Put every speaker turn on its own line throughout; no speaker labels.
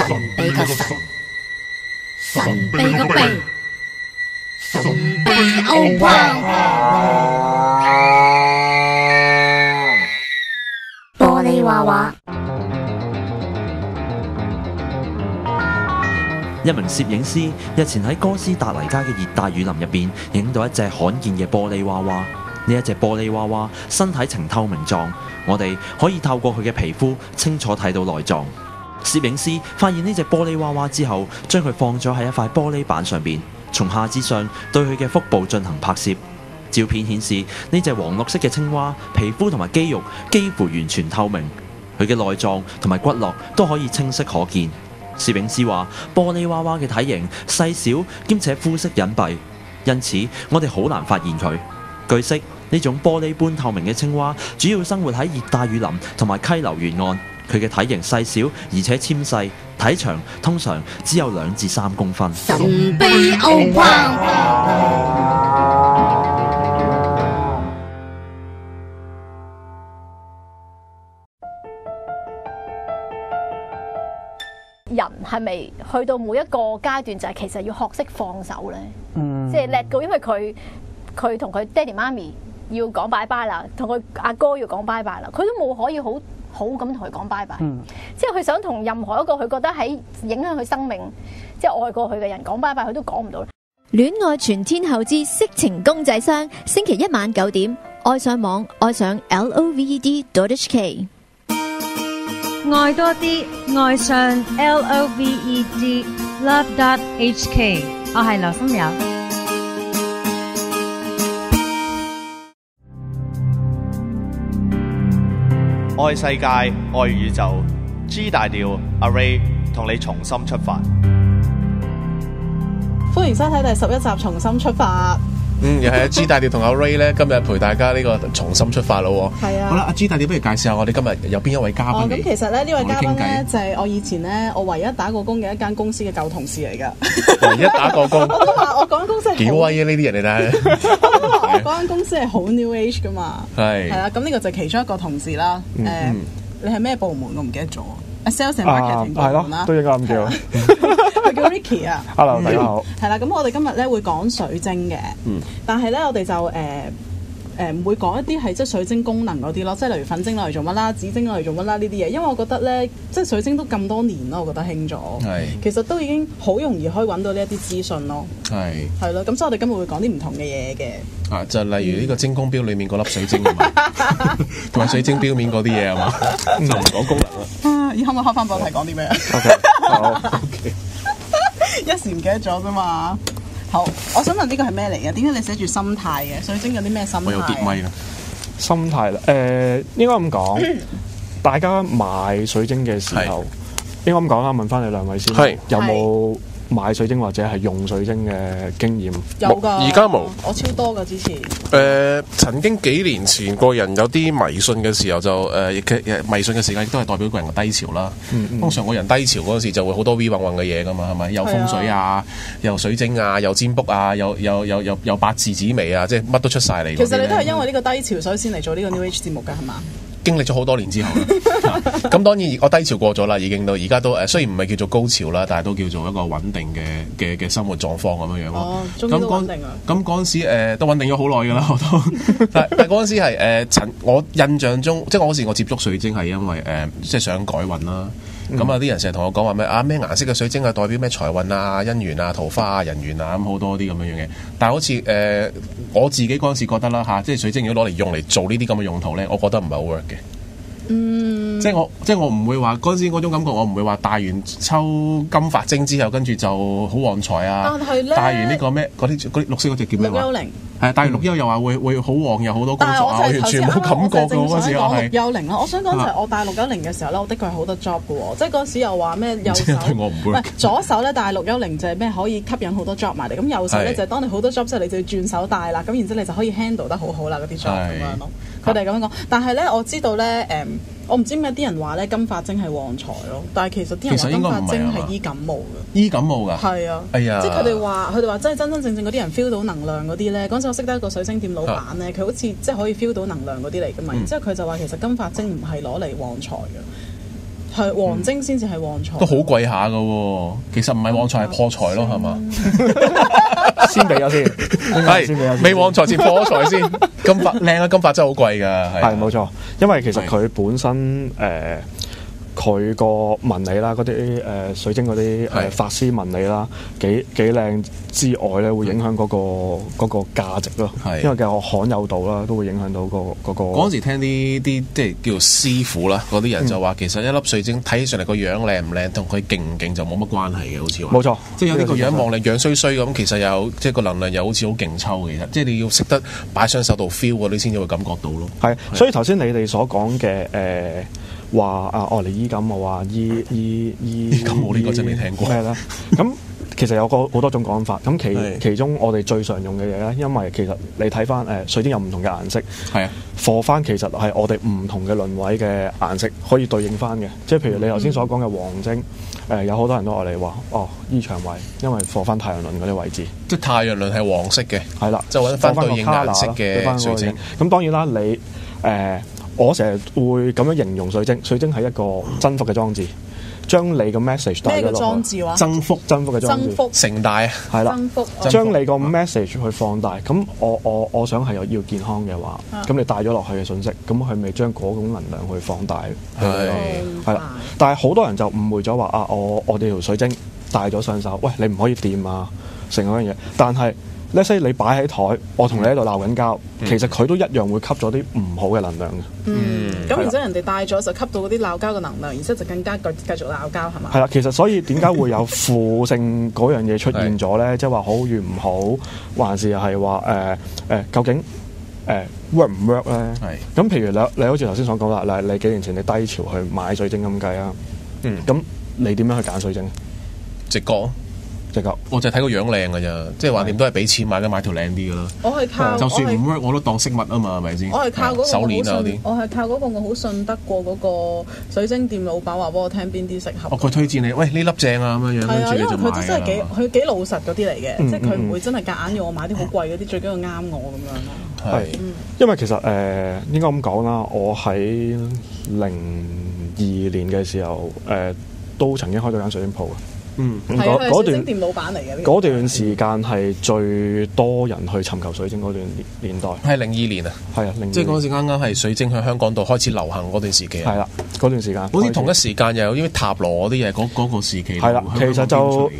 神秘個神，神秘個秘，神秘奧運。玻璃娃娃。
一名攝影師日前喺哥斯達黎加嘅熱帶雨林入邊影到一隻罕見嘅玻璃娃娃。呢一隻玻璃娃娃身體呈透明狀，我哋可以透過佢嘅皮膚清楚睇到內臟。攝影師發現呢隻玻璃娃娃之後，將佢放咗喺一塊玻璃板上邊，從下至上對佢嘅腹部進行拍攝。照片顯示呢隻黃綠色嘅青蛙皮膚同埋肌肉幾乎完全透明，佢嘅內臟同埋骨骼都可以清晰可見。攝影師話：玻璃娃娃嘅體型細小兼且膚色隱蔽，因此我哋好難發現佢。據悉，呢種玻璃般透明嘅青蛙主要生活喺熱帶雨林同埋溪流沿岸。佢嘅體型細小而且纖細，體長通常只有2至3公分。
神秘奧運。
人係咪去到每一個階段就係其實要學識放手咧？即係 let go，因為佢同佢爹哋媽咪要講拜拜啦，同佢阿哥要講拜拜啦，佢都冇可以好咁同佢講拜拜。即係佢想同任何一個佢覺得喺影響佢生命，即係愛過佢嘅人講拜拜，佢都講唔到。
戀愛全天候之色情公仔箱，星期一晚9點，愛上網，愛上 LOVED.HK。
愛多啲，愛上 LOVED Love.HK。我係劉心友。
愛世界，愛宇宙 ，G 大調阿 Ray 同你重新出發。
歡迎收睇第11集重新出發。
又係阿 G 大調同阿 Ray 咧，今日陪大家呢個重新出發咯。
係啊。
好啦，阿 G 大調不如介紹下我哋今日有邊一位嘉賓嚟？
咁其實咧呢位嘉賓咧就係我以前咧我唯一打過工嘅一間公司嘅舊同事嚟噶。
唯一打過工。
我都話我嗰間公司係
幾威啊！呢啲人嚟睇。
我都話我嗰間公司係好 New Age 噶嘛。
係。
係啦，咁呢個就係其中一個同事啦。你係咩部門？我唔記得咗。Sales and Marketing 部門啦，
都應該咁叫。
佢叫 Ricky 啊。
Hello，大家好。
係啦，咁我哋今日咧會講水晶嘅，但係咧我哋就唔會講一啲係即係水晶功能嗰啲咯，即係例如粉晶攞嚟做乜啦，紫晶攞嚟做乜啦呢啲嘢，因為我覺得咧，即係水晶都咁多年咯，我覺得興咗，其實都已經好容易可以揾到呢一啲資訊咯，係咯，咁所以我哋今日會講啲唔同嘅嘢嘅，
就例如呢個精工錶裡面嗰粒水晶啊嘛，同埋水晶錶面嗰啲嘢啊嘛，就唔講功能啦。
可唔可以開翻波題講啲咩啊
？OK，
一時唔記得咗啫嘛。好，我想問呢個係咩嚟嘅？點解你寫住心態嘅？水晶有啲咩心態？
我有跌咪啦。
心態啦，應該咁講，大家買水晶嘅時候，應該咁講啦。問翻你兩位先，有冇買水晶或者係用水晶嘅經驗？
有㗎，
而家冇，
我超多㗎之前。
曾經幾年前個人有啲迷信嘅時候就迷信嘅時間亦都係代表個人嘅低潮啦。通常個人低潮嗰陣時就會好多 V 運嘅嘢㗎嘛，係咪？有風水啊，又水晶啊，又占卜啊，又八字紫微啊，即係乜都出晒嚟。
其實你都係因為呢個低潮所以先嚟做呢個 New Age 節目㗎，係嘛？
經歷咗好多年之後咁當然我低潮過咗啦，已經到而家都雖然唔係叫做高潮啦，但係都叫做一個穩定嘅生活狀況咁樣樣咯。
終於都穩定啊！
咁嗰陣時都穩定咗好耐㗎啦，我都但嗰陣時係我印象中，即係我嗰時我接觸水晶係因為即係想改運啦。咁啊啲人成日同我講話咩顏色嘅水晶係代表咩財運啊、姻緣啊、桃花啊、人緣啊，咁好多啲咁樣樣嘅。但係好似我自己嗰陣時覺得啦即係水晶如果攞嚟用嚟做呢啲咁嘅用途咧，我覺得唔係好 work 嘅。即係我唔會話嗰陣時嗰種感覺，我唔會話戴完抽金髮晶之後，跟住就好旺財啊！
但係咧，
戴完呢個咩嗰啲綠色嗰隻叫咩話？綠幽靈係戴完綠幽又話會好旺，有好多工作啊！我完全冇感覺㗎嗰時我係
綠幽靈啦。我想講就係我戴綠幽靈嘅時候咧，我的確係好多 job 嘅喎。即係嗰時又話咩右手
我唔會
左手咧戴綠幽靈就係咩可以吸引好多 job 埋嚟，咁右手咧就係當你好多 job 之後，你就要轉手戴啦。咁然之後你就可以 handle 得好好啦嗰啲 job 咁樣咯。佢哋咁樣講，但係咧我知道咧我唔知點解啲人話咧金髮晶係旺財咯，但係其實啲人話金髮晶係醫感冒嘅。醫感冒㗎？係啊，哎呀，即係佢哋話真係真真正正嗰啲人 feel 到能量嗰啲咧。嗰陣時我識得一個水晶店老闆咧，佢好似即係可以 feel 到能量嗰啲嚟㗎嘛。然之後佢就話其實金髮晶唔係攞嚟旺財嘅。係黃精先至係旺財，
都好貴下噶喎。其實唔係旺財係破財咯，係嘛？
先俾咗先，
係未旺財先破財先。金髮靚啊，金髮真係好貴㗎，
係冇錯。因為其實佢本身佢個紋理啦，嗰啲水晶嗰啲法師紋理啦，幾靚之外咧，會影響嗰個價值咯。因為嘅罕有度啦，都會影響到嗰個。
嗰陣時聽啲即係叫做師傅啦，嗰啲人就話其實一粒水晶睇起上嚟個樣靚唔靚，同佢勁唔勁就冇乜關係嘅，好似話。
冇錯，
即係有啲個樣望你樣衰衰咁，其實有即係個能量又好似好勁抽嘅，其實即係你要識得擺雙手度 feel 嗰啲先至會感覺到咯。
係，所以頭先你哋所講嘅話啊，嚟醫感我話醫
咁我呢個真未聽過
咩咧？咁其實有好多種講法，咁其中我哋最常用嘅嘢咧，因為其實你睇翻水晶有唔同嘅顏色，係啊，for 翻其實係我哋唔同嘅輪位嘅顏色可以對應翻嘅，即係譬如你頭先所講嘅黃晶，有好多人都嚟話醫腸胃，因為 for 翻太陽輪嗰啲位置，
即係太陽輪係黃色嘅，
係啦，
就揾翻對應顏色嘅水晶。
咁當然啦，你我成日會咁樣形容水晶，水晶係一個增幅嘅裝置，將你個 message 帶咗落去。
咩嘅裝置話？
增幅
嘅裝置。
成大
係啦，
增幅
將你個 message 去放大。咁我想係要健康嘅話，咁你帶咗落去嘅信息，咁佢咪將嗰種能量去放大。係啦，但係好多人就誤會咗話我哋條水晶帶咗上手，喂，你唔可以掂啊，成嗰樣嘢。但係let's say你擺喺台，我同你喺度鬧緊交，其實佢都一樣會吸咗啲唔好嘅能量嘅。
咁然之後人哋帶咗就吸到嗰啲鬧交嘅能量，然之後就更加繼續鬧交係嘛？
係啦，其實所以點解會有負性嗰樣嘢出現咗咧？即係話好與唔好，還是係話究竟work 唔 work 咧？係。咁譬如你好似頭先所講啦，你幾年前你低潮去買水晶咁計啊，咁你點樣去揀水晶？
直覺。我就睇個樣靚㗎咋，即係話點都係俾錢買條靚啲㗎啦。
我係靠，
就算唔 work 我都當飾物啊嘛，係咪先？
我係靠嗰個
手鏈啊嗰啲。
我係靠嗰個我好信得過嗰個水晶店老闆話俾我聽邊啲適合。
佢推薦你，喂呢粒正啊咁樣樣，跟住你就買。
佢真係佢幾老實嗰啲嚟嘅，即係佢唔會真係夾硬要我買啲好貴嗰啲，最緊要啱我咁樣咯。
係，因為其實應該咁講啦，我喺02年嘅時候都曾經開咗間水晶鋪嘅。
嗰段店老闆嚟嘅，
嗰段時間係最多人去尋求水晶嗰段年代，
係02年啊，
係啊，
即係嗰陣時啱啱係水晶喺香港度開始流行嗰段時期，
係啦，嗰段時間，
好似同一時間又有啲塔羅嗰啲嘢，嗰個時期
係啦，其實就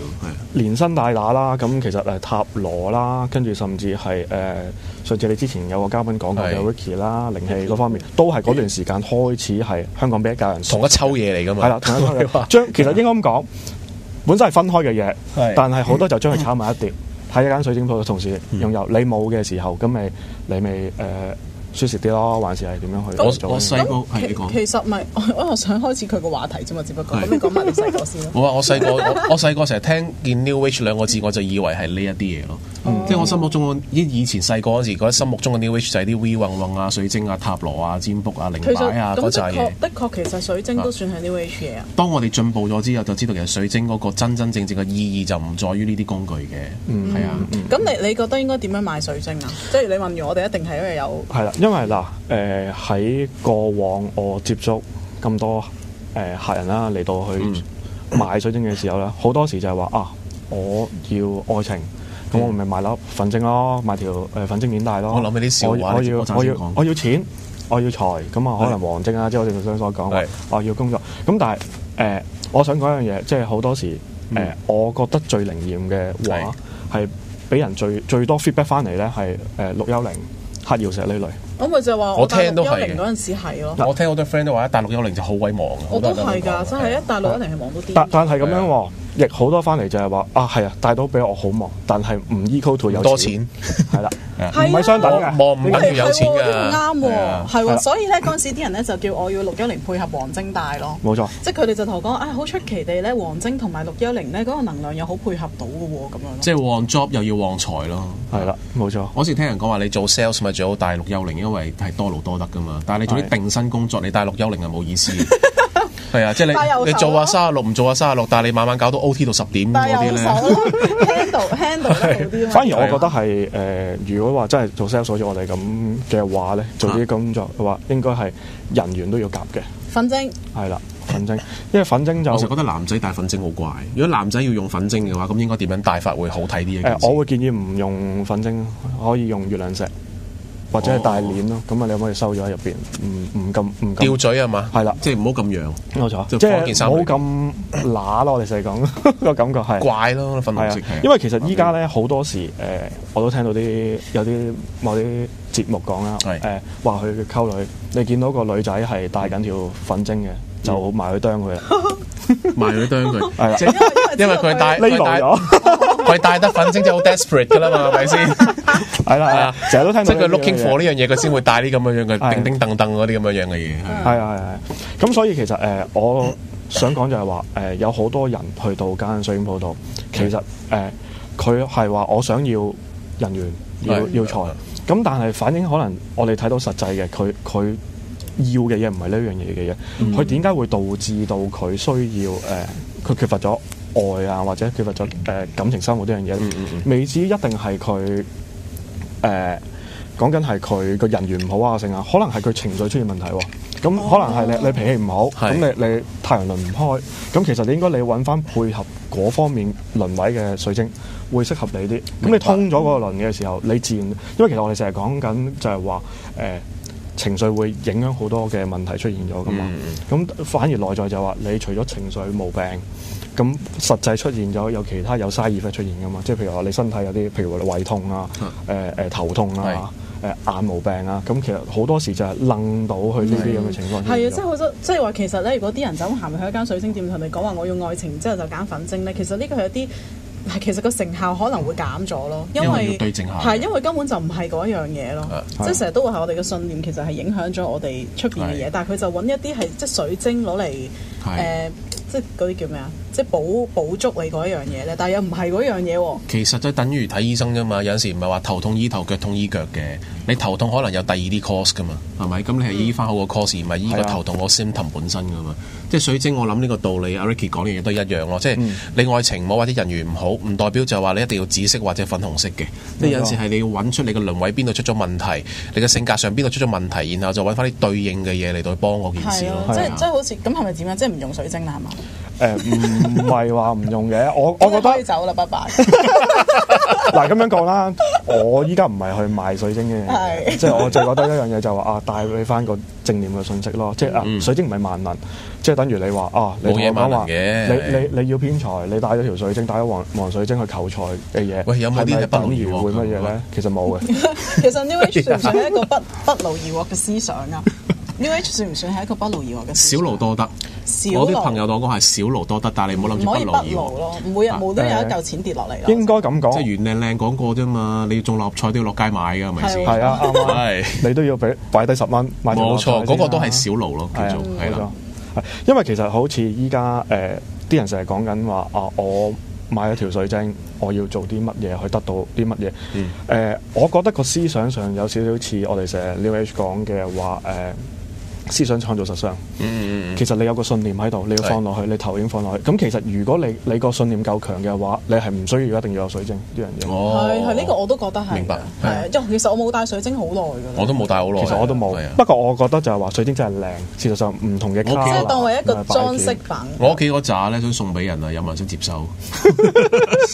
連新帶打啦，咁其實塔羅啦，跟住甚至係上次你之前有個嘉賓講過嘅 Ricky 啦，靈氣嗰方面都係嗰段時間開始係香港俾一家人
同一抽嘢嚟㗎嘛，
係啦，同一抽嘢，其實應該咁講。本身係分開嘅嘢，但係好多就將佢炒埋一碟，喺一間水晶鋪嘅同時擁有。你冇嘅時候，咁你咪舒適啲咯，還是係點樣去做？
我細個係你講，
其實咪我想開始佢個話題啫嘛，只不過咁你講埋你細個先咯。
我細個成日聽見 New Age 兩個字，我就以為係呢一啲嘢咯。即係我心目中以前細個嗰時覺得心目中嘅 New Age 就係啲 V 運運啊、水晶啊、塔羅啊、占卜啊、靈擺啊嗰扎嘢。
的確其實水晶都算係 New Age 嘢啊。
當我哋進步咗之後，就知道其實水晶嗰個真真正正嘅意義就唔在於呢啲工具嘅。係啊。
咁你覺得應該點樣買水晶啊？即係你問完我哋一定係因為有
係啦，因為嗱喺過往我接觸咁多客人啦嚟到去買水晶嘅時候咧，好多時就係話我要愛情。咁我咪買粒粉晶咯，買條粉晶鏈帶咯。
我諗起啲笑話，
我要錢，我要財，咁啊可能黃晶啊，即係我哋頭先所講，我要工作。咁但係我想講一樣嘢，即係好多時我覺得最靈驗嘅話係俾人最多 feedback 翻嚟咧係綠幽靈、黑曜石呢類。
我咪就話
我聽都係
嗰陣時係咯。
我聽好多 friend 都話大陸幽靈就好鬼忙。
我都係㗎，真係一大陸幽靈係忙到啲。
但係咁樣喎。亦好多翻嚟就係話係啊，帶到俾我好忙，但係唔 equal to 有
多錢，
係啦，唔係相等嘅，
忙唔等於有錢㗎，
啱喎，係喎，所以咧嗰陣時啲人咧就叫我要綠幽靈配合黃晶帶咯，
冇錯，
即係佢哋就同我講好出奇地咧，黃晶同埋綠幽靈咧嗰個能量又好配合到嘅喎，咁樣。
即係旺 job 又要旺財咯，
係啦，冇錯。
我時聽人講話你做 sales 咪最好帶綠幽靈，因為係多勞多得㗎嘛，但係你做啲定薪工作，你帶綠幽靈係冇意思。係啊，即係你做下36唔做下36，但係你晚晚搞到 OT 到10點嗰啲咧
handle 得好啲。
反而我覺得係如果話真係做 sales 好似我哋咁嘅話咧，做啲工作嘅話，應該係人員都要夾嘅。
粉晶
係啦，粉晶，因為粉晶就
我成日覺得男仔戴粉晶好怪。如果男仔要用粉晶嘅話，咁應該點樣戴法會好睇啲嘅？
我會建議唔用粉晶，可以用月亮石或者係大鏈咯。咁啊，你可以收咗喺入邊，唔
吊嘴啊嘛？
係啦，
即係唔好咁揚。
冇錯，即係唔好咁乸咯。我哋成日講個感覺係
怪咯，粉紅色。
因為其實依家咧好多時我都聽到有啲某啲節目講啦，話佢溝女，你見到個女仔係戴緊條粉晶嘅，就埋去啄佢啦，
埋去啄佢，
係啦，
因為佢佢戴得粉晶即係好 desperate 噶啦嘛，係咪先？
係啦，成日都聽到，
即係佢 looking for 呢樣嘢，佢先會戴啲咁樣樣嘅叮叮噔噔嗰啲咁樣樣嘅嘢。
係。咁所以其實我想講就係話有好多人去到間水晶鋪度，其實佢係話我想要人緣，要財。咁但係反映可能我哋睇到實際嘅，佢要嘅嘢唔係呢樣嘢嘅嘢，佢點解會導致到佢需要佢缺乏咗愛啊，或者缺乏咗感情生活呢樣嘢？未至於一定係佢講緊係佢個人緣唔好啊，成啊，可能係佢情緒出現問題喎。咁可能係你脾氣唔好，咁你太陽輪唔開，咁其實你應該你揾翻配合嗰方面輪位嘅水晶會適合你啲。咁你通咗嗰個輪嘅時候，你自然，因為其實我哋成日講緊就係話情緒會影響好多嘅問題出現咗噶嘛。咁反而內在就係話，你除咗情緒毛病，咁實際出現咗有其他有 side effect 出現噶嘛。即係譬如話你身體有啲，譬如話胃痛啊、頭痛啊。眼毛病啊，咁其實好多時就係愣到去呢啲咁嘅情況。
係啊，即係好多，即係話其實咧，如果啲人走行去一間水晶店同你講話我要愛情之後就揀粉晶咧，其實呢個係一啲其實個成效可能會減咗咯，因為因為根本就唔係嗰一樣嘢咯，即係成日都會係我哋嘅信念其實係影響咗我哋出邊嘅嘢，但係佢就揾一啲係即係水晶攞嚟即係嗰啲叫咩啊？即係補足你嗰一樣嘢咧，但係又唔係嗰樣嘢喎。
其實就等於睇醫生啫嘛，有陣時唔係話頭痛醫頭，腳痛醫腳嘅。你頭痛可能有第二啲 cause 噶嘛，係咪？咁你係醫翻好個 cause，唔係醫個頭痛個 symptom 本身噶嘛。即係水晶，我諗呢個道理，阿 Ricky 講嘅嘢都一樣咯。即係你愛情冇或者人緣唔好，唔代表就係話你一定要紫色或者粉紅色嘅。即係有陣時係你要揾出你個輪位邊度出咗問題，你嘅性格上邊度出咗問題，然後就揾翻啲對應嘅嘢嚟到去幫嗰件事咯。
即係好似咁係咪點啊？即係唔用水晶啦，係嘛？
唔係話唔用嘅，我覺得
可以走啦，拜拜。
嗱咁樣講啦，我依家唔係去賣水晶嘅，即係我就覺得一樣嘢就話帶俾翻個正念嘅信息咯，即係水晶唔係萬能，即係等於你話你同我講話你要偏財，你帶咗條水晶，帶咗黃水晶去求財嘅嘢，
喂，有冇啲
等於會乜嘢咧？其實冇嘅。
其實 New Age 算唔算係一個不勞而獲嘅思想啊？New Age 算唔算係一個不勞而獲嘅思想？
少勞多得。我啲朋友講係少勞多得，但係你唔好諗住不勞而獲
咯，每日冇都有一嚿錢跌落嚟咯。
應該咁講，
即係袁靚靚講過啫嘛，你中六合彩都要落街買㗎，係咪先？
係啊，啱啊，你都要擺低10蚊買條。
冇錯，嗰個都係少勞咯，叫做係啦。
因為其實好似依家啲人成日講緊話我買咗條水晶，我要做啲乜嘢去得到啲乜嘢？我覺得個思想上有少少似我哋成日 New Age 講嘅話思想創造實相。其實你有個信念喺度，你要放落去，你投影放落去。咁其實如果你個信念夠強嘅話，你係唔需要一定要有水晶呢樣嘢。
係呢個我都覺得係。明白。係，其實我冇戴水晶好耐㗎啦。
我都冇戴好耐。
其實我都冇。不過我覺得就係話水晶真係靚，事實上唔同嘅。
即係當為一個裝飾品。
我屋企嗰紮咧想送俾人啊，有冇人想接收？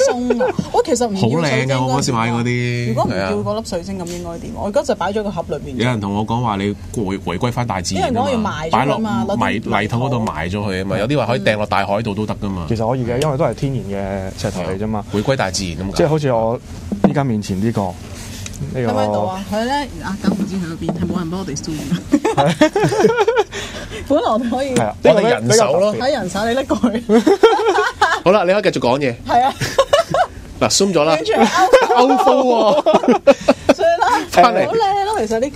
送啊！我其實唔
好靚㗎，我嗰時買嗰啲。
如果唔要嗰粒水晶咁應該點？我而家就擺咗個盒裏邊。
有人同我講話你回歸翻大自然。
我要埋咗啊嘛，
泥土嗰度埋咗佢啊嘛，有啲話可以掟落大海度都得噶嘛。
其實可以嘅，因為都係天然嘅石頭嚟啫嘛。
回歸大自然咁。
即係好似我依家面前呢個
喺邊度啊？佢咧咁唔知去到邊，係冇人幫我哋 zoom 本來我哋可以
我哋人手咯，
睇人手你拎過去。
好啦，你可以繼續講嘢。
係啊。
嗱 zoom 咗啦，歐風喎。
翻嚟好靚咯，其實呢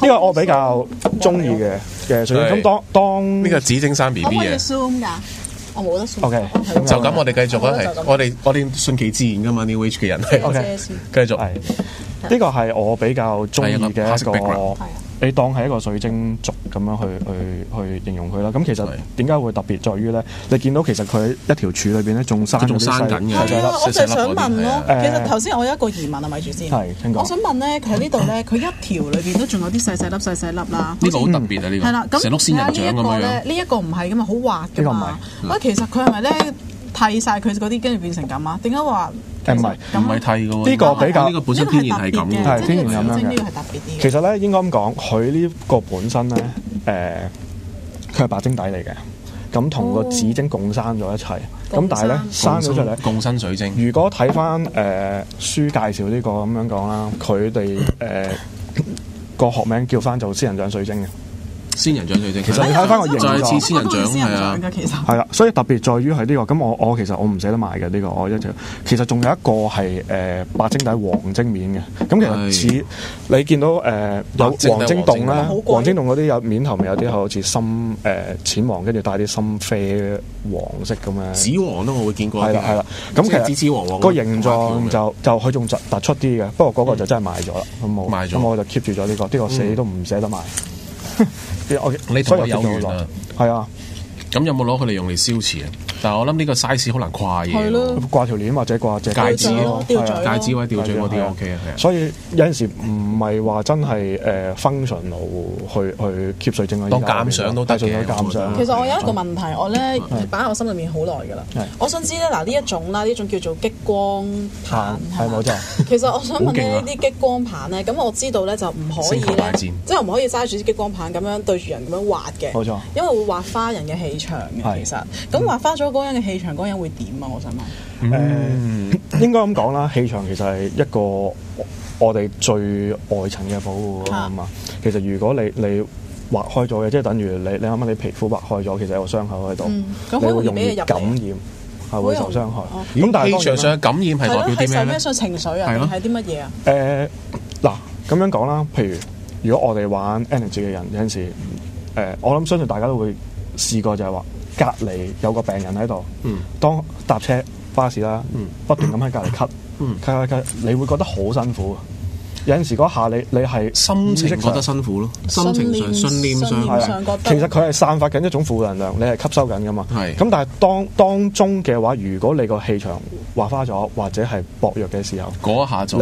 個
我比較中意嘅水晶。咁當
呢個紫晶山 B B 嘅，
可唔可以 zoom 㗎？我冇得 zoom。
OK，
就咁我哋繼續啦，係我哋順其自然㗎嘛 ，New Age 嘅人係。
OK，
繼續。
呢個係我比較中意嘅一個你當係一個水晶族咁樣去形容佢啦。咁其實點解會特別在於咧？你見到其實佢一條柱裏邊咧仲生緊嘅，
係啊！我就係想問咯。其實頭先我有一個疑問啊，咪住先。
係，請講。
我想問咧，佢喺呢度咧，佢一條裏邊都仲有啲細細粒啦。
呢個好特別啊！呢個係啦，咁成碌仙人掌咁樣。
呢一個唔係噶嘛，好滑噶嘛。喂，其實佢係咪咧剃晒佢嗰啲，跟住變成咁啊？點解話？
唔係
剃嘅喎。
呢個比較
呢個本身天然係咁嘅，
係天然咁樣嘅。
呢個係特別啲。
其實咧應該咁講，佢呢個本身咧，佢係白晶底嚟嘅，咁同個紫晶共生咗一齊。咁但係咧生咗出嚟
共生水晶。
如果睇翻書介紹呢個咁樣講啦，佢哋個學名叫翻做仙人掌水晶嘅。
仙人掌水晶，
其實你睇翻個形狀，
就係似仙人掌係啊，
係啦，所以特別在於係呢個。咁我其實我唔捨得賣嘅呢個，我一條。其實仲有一個係白晶底黃晶面嘅。咁其實似你見到有黃晶洞啦，黃晶洞嗰啲有面頭面有啲好似深淺黃，跟住帶啲深啡黃色咁樣。
紫黃都我會見過。
係啦。咁其實
紫黃
個形狀就佢仲突出啲嘅，不過嗰個就真係賣咗啦。咁我就 keep 住咗呢個，呢個死都唔捨得賣。
你同我有緣啊！
係啊，
咁有冇攞佢哋用嚟燒瓷啊？但係我諗呢個 size 好難掛嘢咯，
掛條鏈或者掛隻
戒指
咯，
戒指或者吊墜嗰啲 OK 啊。
所以有陣時唔係話真係functional 去 keep 水晶啊，
當鑑賞都得嘅。
其實我有一個問題，我咧擺喺我心裏面好耐㗎啦。我想知咧，嗱呢一種叫做激光棒
係冇錯。
其實我想問咧，啲激光棒咧，咁我知道咧就唔可以咧，即係唔可以揸住啲激光棒咁樣對住人咁樣畫嘅。
冇錯，
因為會畫花人嘅氣場嘅。其實咁畫花咗嗰個人嘅氣場，嗰個人會點啊？我想問。
應該咁講啦，氣場其實係一個我哋最外層嘅保護啊嘛。其實如果你劃開咗嘅，即係等於你諗下你皮膚劃開咗，其實有個傷口喺度，你會容易感染，係會受傷害。
咁但係氣場上嘅感染係代表啲咩咧？
係咩？情緒啊，定係啲乜嘢啊？
嗱咁樣講啦，譬如如果我哋玩 energy 嘅人有陣時，我諗相信大家都會試過就係話隔離有個病人喺度，當搭車巴士啦，不斷咁喺隔離咳，你會覺得好辛苦。有陣時嗰下你係
心情覺得辛苦咯，心情上、信念上
係其實佢係散發緊一種負能量，你係吸收緊噶嘛。咁但係當中嘅話，如果你個氣場劃花咗或者係薄弱嘅時候，
嗰一下就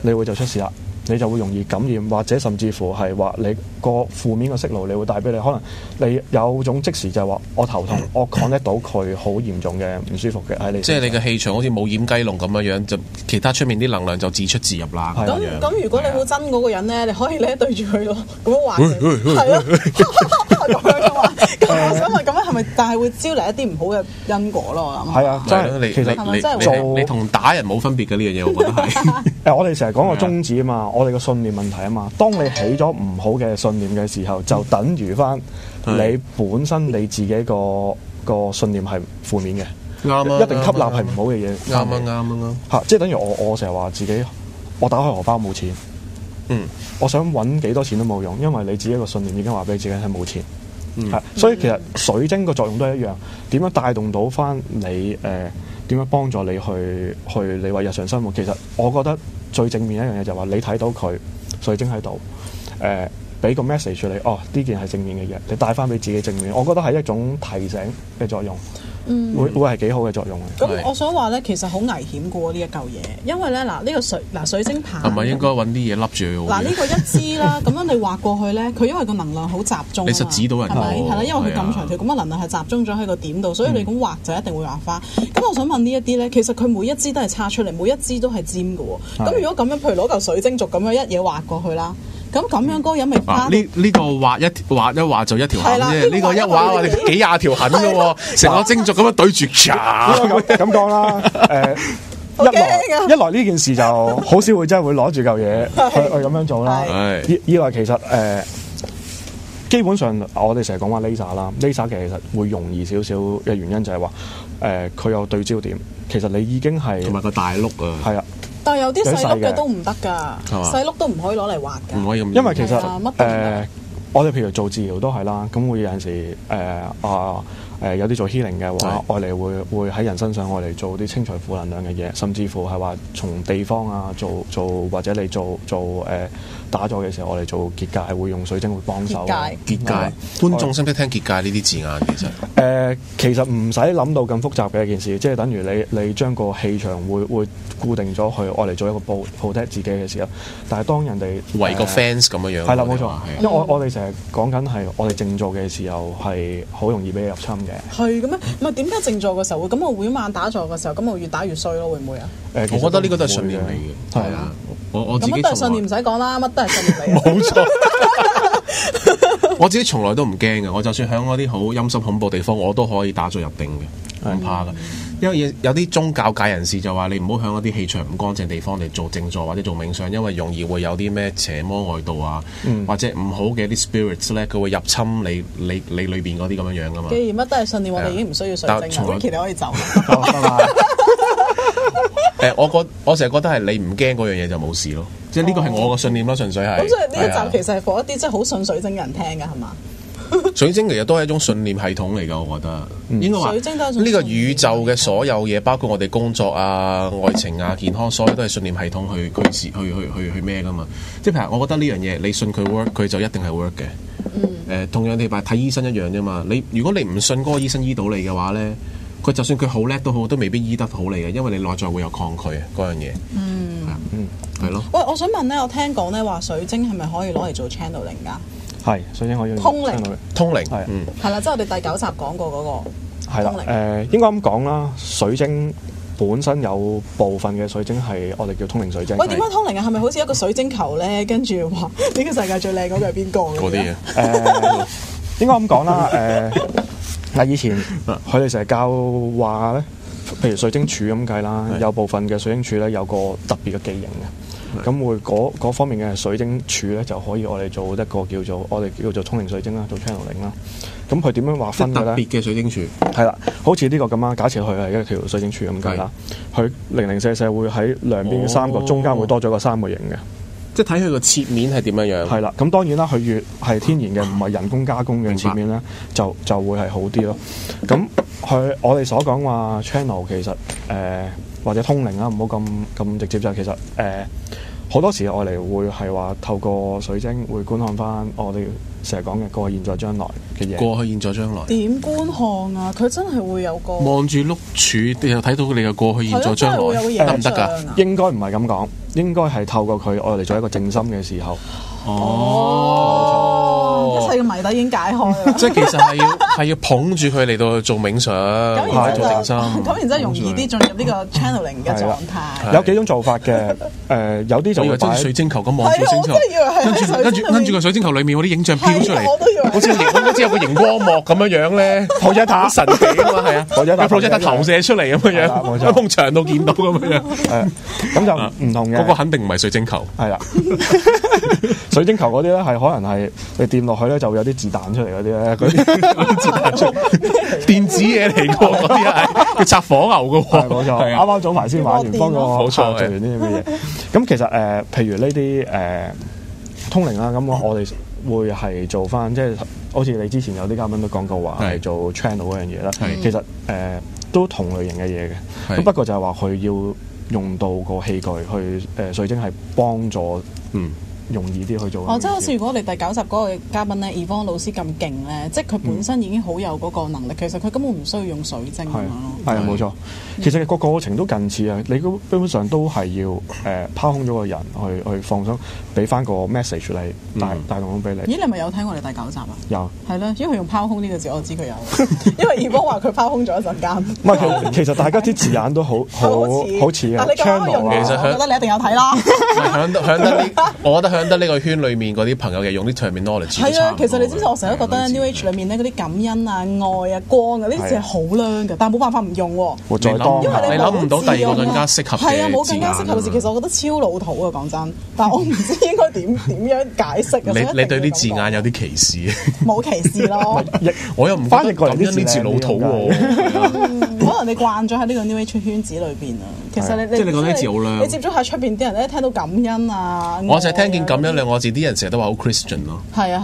你會就出事啦。你就會容易感染，或者甚至乎係話你個負面嘅息怒，你會帶俾你可能你有種即時就係話我頭痛，我 connect 到佢好嚴重嘅唔舒服嘅喺你。
即係你嘅氣場好似冇掩雞籠咁樣樣，就其他出面啲能量就自出自入啦。
咁如果你好憎嗰個人咧，你可以咧對住佢咯，咁樣話佢係咯，咁樣嘅話，咁我想問咁樣係咪？但係會招嚟一啲唔好嘅因果咯？我諗
係啊，真係其實
你同打人冇分別嘅呢樣嘢，我覺得係。
我哋成日講個宗旨啊嘛，我哋個信念問題啊嘛。當你起咗唔好嘅信念嘅時候，就等於翻你本身你自己個信念係負面嘅，
啱啊，
一定吸納係唔好嘅嘢。
啱
嚇，即係等於我成日話自己，我打開荷包冇錢，我想揾幾多錢都冇用，因為你自己個信念已經話俾自己係冇錢。所以其實水晶個作用都係一樣，點樣帶動到翻你點樣幫助你去你話日常生活？其實我覺得最正面一樣嘢就係話你睇到佢水晶喺度，俾個 message 你，呢件係正面嘅嘢，你帶翻俾自己正面，我覺得係一種提醒嘅作用。會係幾好嘅作用嘅。
咁我想話咧，其實好危險過呢一嚿嘢，因為咧嗱呢個水晶棒
係咪應該揾啲嘢笠住佢？
嗱呢個一支啦，咁樣你劃過去咧，佢因為個能量好集中，
你實指到人
係咪？係啦，因為佢咁長條，咁嘅能量係集中咗喺個點度，所以你咁劃就一定會劃花。咁我想問呢一啲咧，其實佢每一支都係叉出嚟，每一支都係尖嘅喎。咁如果咁樣，譬如攞嚿水晶軸咁樣一嘢劃過去啦。咁樣嗰個人咪花？
呢個畫一畫就一條痕啫，呢個一畫我哋幾廿條痕嘅喎，成個晶軸咁樣對住，
咁講啦。一來呢件事就好少會真係會攞住嚿嘢去咁樣做啦。二來其實基本上我哋成日講話 laser 啦 ，laser 其實會容易少少嘅原因就係話佢有對焦點，其實你已經係
同埋個大碌啊，
係啊。
但係有啲細碌嘅都唔得㗎，細碌都唔可以攞嚟畫㗎。
唔可以咁。
因為其實我哋譬如做治療都係啦，咁會有陣時有啲做 healing 嘅話，愛嚟會喺人身上愛嚟做啲清除負能量嘅嘢，甚至乎係話從地方啊做或者你做打坐嘅時候，我哋做結界會用水晶會幫手。
結界，觀眾識唔識聽結界呢啲字眼？
其實唔使諗到咁複雜嘅一件事，即係等於你將個氣場會固定咗去愛嚟做一個protect自己嘅時候，但係當人哋
圍個 fans 咁樣
係啦，冇錯，因為我哋成日講緊係我哋靜坐嘅時候係好容易俾你入侵嘅。
係嘅咩？唔係點解靜坐嘅時候會咁？我每晚打坐嘅時候，咁我越打越衰咯，會唔會啊？
我覺得呢個都係信念嚟嘅，係啊，我自己
乜都係信念，唔使講啦，乜都係信念嚟。
冇錯。我自己從來都唔驚嘅，我就算喺嗰啲好陰森恐怖地方，我都可以打坐入定嘅，唔怕㗎。因為有啲宗教界人士就話你唔好喺嗰啲氣場唔乾淨地方嚟做靜坐或者做冥想，因為容易會有啲咩邪魔外道啊，或者唔好嘅啲 spirits 咧，佢會入侵你裏邊嗰啲咁樣樣噶嘛。
既然乜都係信念，我哋已經唔需要水晶啦。Vicky你可以走。
我成日覺得係你唔驚嗰樣嘢就冇事咯，即係呢個係我個信念咯，純粹係。
咁所以呢一集其實係 for 一啲即係好信水晶嘅人聽㗎，係嘛？
水晶其實都係一種信念系統嚟㗎，我覺得應該話呢個宇宙嘅所有嘢，包括我哋工作啊、愛情啊、健康，所有都係信念系統去咩㗎嘛？即係譬如我覺得呢樣嘢，你信佢 work， 佢就一定係 work 嘅。同樣地睇醫生一樣啫嘛。如果你唔信嗰個醫生醫到你嘅話咧，佢就算佢好叻都好，都未必醫得好你嘅，因為你內在會有抗拒嗰樣嘢。係咯。喂，
我想問咧，我聽講咧話水晶係咪可以攞嚟做 channeling 㗎？
係，水晶可以
通靈
係，
係啦，即係我哋第9集講過嗰個
係啦。應該咁講啦，水晶本身有部分嘅水晶係我哋叫通靈水晶。
喂，點解通靈啊？係咪好似一個水晶球咧？跟住話呢個世界最靚嗰個係邊個嗰啲
嘢？應該咁講啦。以前佢哋成日教話咧，譬如水晶柱咁計啦，有部分嘅水晶柱咧有個特別嘅記型嘅。咁會嗰方面嘅水晶柱咧，就可以我哋做一個我哋叫做通靈水晶啦，做 channeling 啦。咁佢點樣劃分嘅咧？
特別嘅水晶柱
係啦，好似呢個咁啦。假設佢係一條水晶柱咁計啦，佢零零舍舍會喺兩邊三角中間會多咗個三角形嘅。
即係睇佢個切面係點樣樣。
係啦，咁當然啦，佢越係天然嘅，唔係人工加工嘅切面咧，就會係好啲咯。咁我哋所講話 channel 其實或者通靈啦，唔好咁直接就其實好多時我哋會係話透過水晶會觀看翻我哋成日講嘅過去、現在、將來嘅嘢。
過去、現在、將來
點觀看啊？佢真係會有個
望住碌柱，又睇到你嘅過去、現在、將來，得唔得㗎？
應該唔係咁講，應該係透過佢我哋做一個靜心嘅時候。
一切嘅謎底已經解開啦！
即係其實係要捧住佢嚟到做冥想，做靜心。
咁然之後容易啲進入呢個 channeling 嘅狀態。
有幾種做法嘅，有啲就會擺
水晶球咁望住水晶球，跟住個水晶球裏面嗰啲影像飄出嚟，好似有個熒光幕咁樣樣咧，projector 神奇啊嘛，係啊，projector投射出嚟咁樣樣，喺埲牆度見到咁樣樣。
咁就唔同嘅。
嗰個肯定唔係水晶球，
係啦。水晶球嗰啲咧係可能係你掂落去咧就會有啲子彈出嚟嗰啲咧，嗰啲子彈出嚟，電子嘢嚟㗎嗰啲係要拆火牛㗎喎，冇錯。啱啱早排先玩完，幫個客做完啲咁嘅嘢。咁其實譬如呢啲通靈啦，咁我哋會係做翻，即係好似你之前有啲嘉賓都講過話係做 channel 嗰樣嘢啦。其實都同類型嘅嘢嘅，咁不過就係話佢要用到個器具去水晶係幫助容易啲去做。
即係好似如果你第9集嗰個嘉賓咧 Yvonne 老師咁勁咧，即係佢本身已經好有嗰個能力，其實佢根本唔需要用水晶咁樣咯。係啊，
冇錯。其實個過程都近似啊，你基本上都係要拋空咗個人去放鬆，俾翻個 message 你帶動俾你。
咦？你咪有睇我哋第9集啊？
有。
係啦，因為佢用拋空呢個字，我知佢有。因為 Yvonne 話佢拋空咗一陣間。
唔係，其實大家啲字眼都好似嘅。
但你講開用，我覺得你一定有睇啦。
我覺得響得呢個圈裏面嗰啲朋友嘅用啲 terminology
係啊，其實你知唔知我成日都覺得 New Age 裏面咧嗰啲感恩啊、愛啊、光啊呢啲字係好靚嘅，但係冇辦法唔用喎。因為
你諗唔到第二個更加適合嘅字眼。
係啊，冇更加適合嘅字，其實我覺得超老土啊，講真。但係我唔知應該點樣解釋啊。
你對啲字眼有啲歧視？
冇歧視咯。
我又唔覺得感恩呢字老土喎。
可能你慣咗喺呢個 New Age 圈子裏邊啊。其實你
即係你覺得啲字好靚。
你接觸下出邊啲人咧，聽到感恩啊，
我就係聽見感恩兩個字，啲人成日都話好 Christian 咯。
係啊，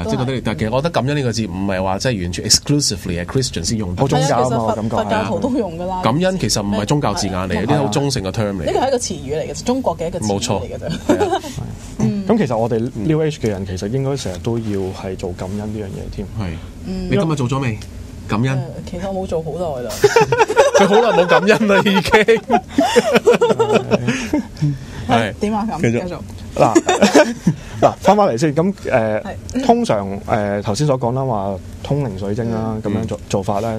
即係覺得，但係其實我覺得感恩呢個字唔係話即係完全 exclusively 係 Christian 先用得。
好宗教啊嘛，我感覺
佛教徒都用㗎啦。
感恩其實唔係宗教字眼嚟，有啲好中性嘅 term 嚟。
呢個係一個詞語嚟嘅，中國嘅一個詞語嚟嘅啫。
咁其實我哋 New Age 嘅人其實應該成日都要係做感恩呢樣嘢添。
係，你今日做咗未？感恩？
其實我冇做好耐啦。
佢好耐冇感恩啦，已經。
係點啊？咁繼續。
嗱，翻返嚟先。咁通常頭先所講啦，話通靈水晶啦，咁樣做法咧，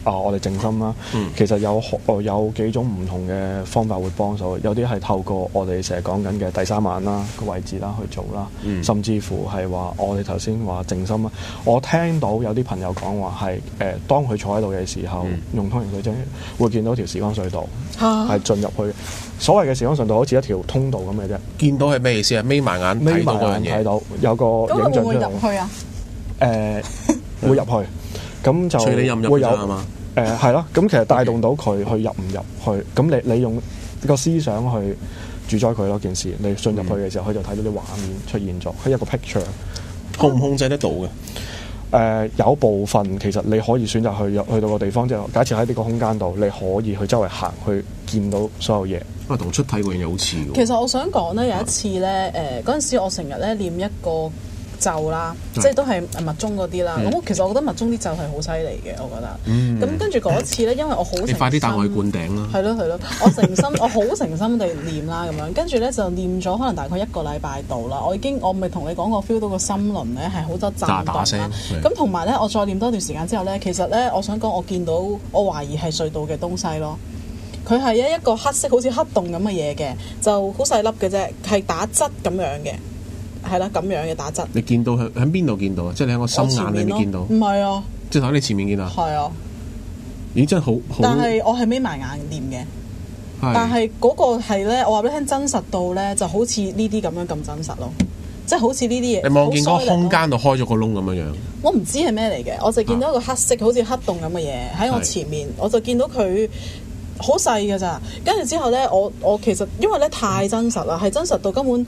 我哋靜心啦，其實有幾種唔同嘅方法會幫手。有啲係透過我哋成日講緊嘅第三眼啦個位置啦去做啦，甚至乎係話我哋頭先話靜心啦。我聽到有啲朋友講話係當佢坐喺度嘅時候，用通靈水晶會見到條時光隧道係進入去。所謂嘅時光隧道好似一條通道咁嘅啫。見到係咩意思啊？眯埋眼睇到嗰樣嘢。睇到有個影像出嚟。咁會唔會入去啊？會入去，咁就會有係咯。咁其實帶動到佢去入唔入去。咁你用個思想去主宰佢咯。件事你進入去嘅時候，佢就睇到啲畫面出現咗，係一個 picture。控唔控制得到嘅？有部分其實你可以選擇去到個地方，即係假設喺呢個空間度，你可以去周圍行去見到所有嘢。同出體嗰樣嘢好似喎。其實我想講咧，有一次咧，嗰陣時我成日咧念一個咒啦，即係都係密宗嗰啲啦。咁其實我覺得密宗啲咒係好犀利嘅，我覺得。咁跟住嗰次咧，因為我好誠心，你快啲帶我去灌頂啦。係咯，我誠心，我好誠心地念啦，咁樣跟住咧就念咗可能大概1個禮拜度啦。我咪同你講過 feel 到個心輪咧係好多震動啦。咁同埋咧，我再念多段時間之後咧，其實咧我想講，我見到我懷疑係隧道嘅東西咯。佢係一個黑色好似黑洞咁嘅嘢嘅，就好細粒嘅啫，係打側咁樣嘅，係啦咁樣嘅打側。你見到喺邊度見到啊？即係你喺我心眼裏面見到？唔係啊，即係喺你前面見到？係啊。咦，真係好。但係我係眯埋眼念嘅，但係嗰個係咧，我話俾你聽真實到咧，就好似呢啲咁樣咁真實咯，即係好似呢啲嘢。你望見嗰個空間度開咗個窿咁樣樣？我唔知係咩嚟嘅，我就見到一個黑色好似黑洞咁嘅嘢喺我前面，我就見到佢。好細嘅咋，跟住之後咧，我其實因為咧太真實啦，係真實到根本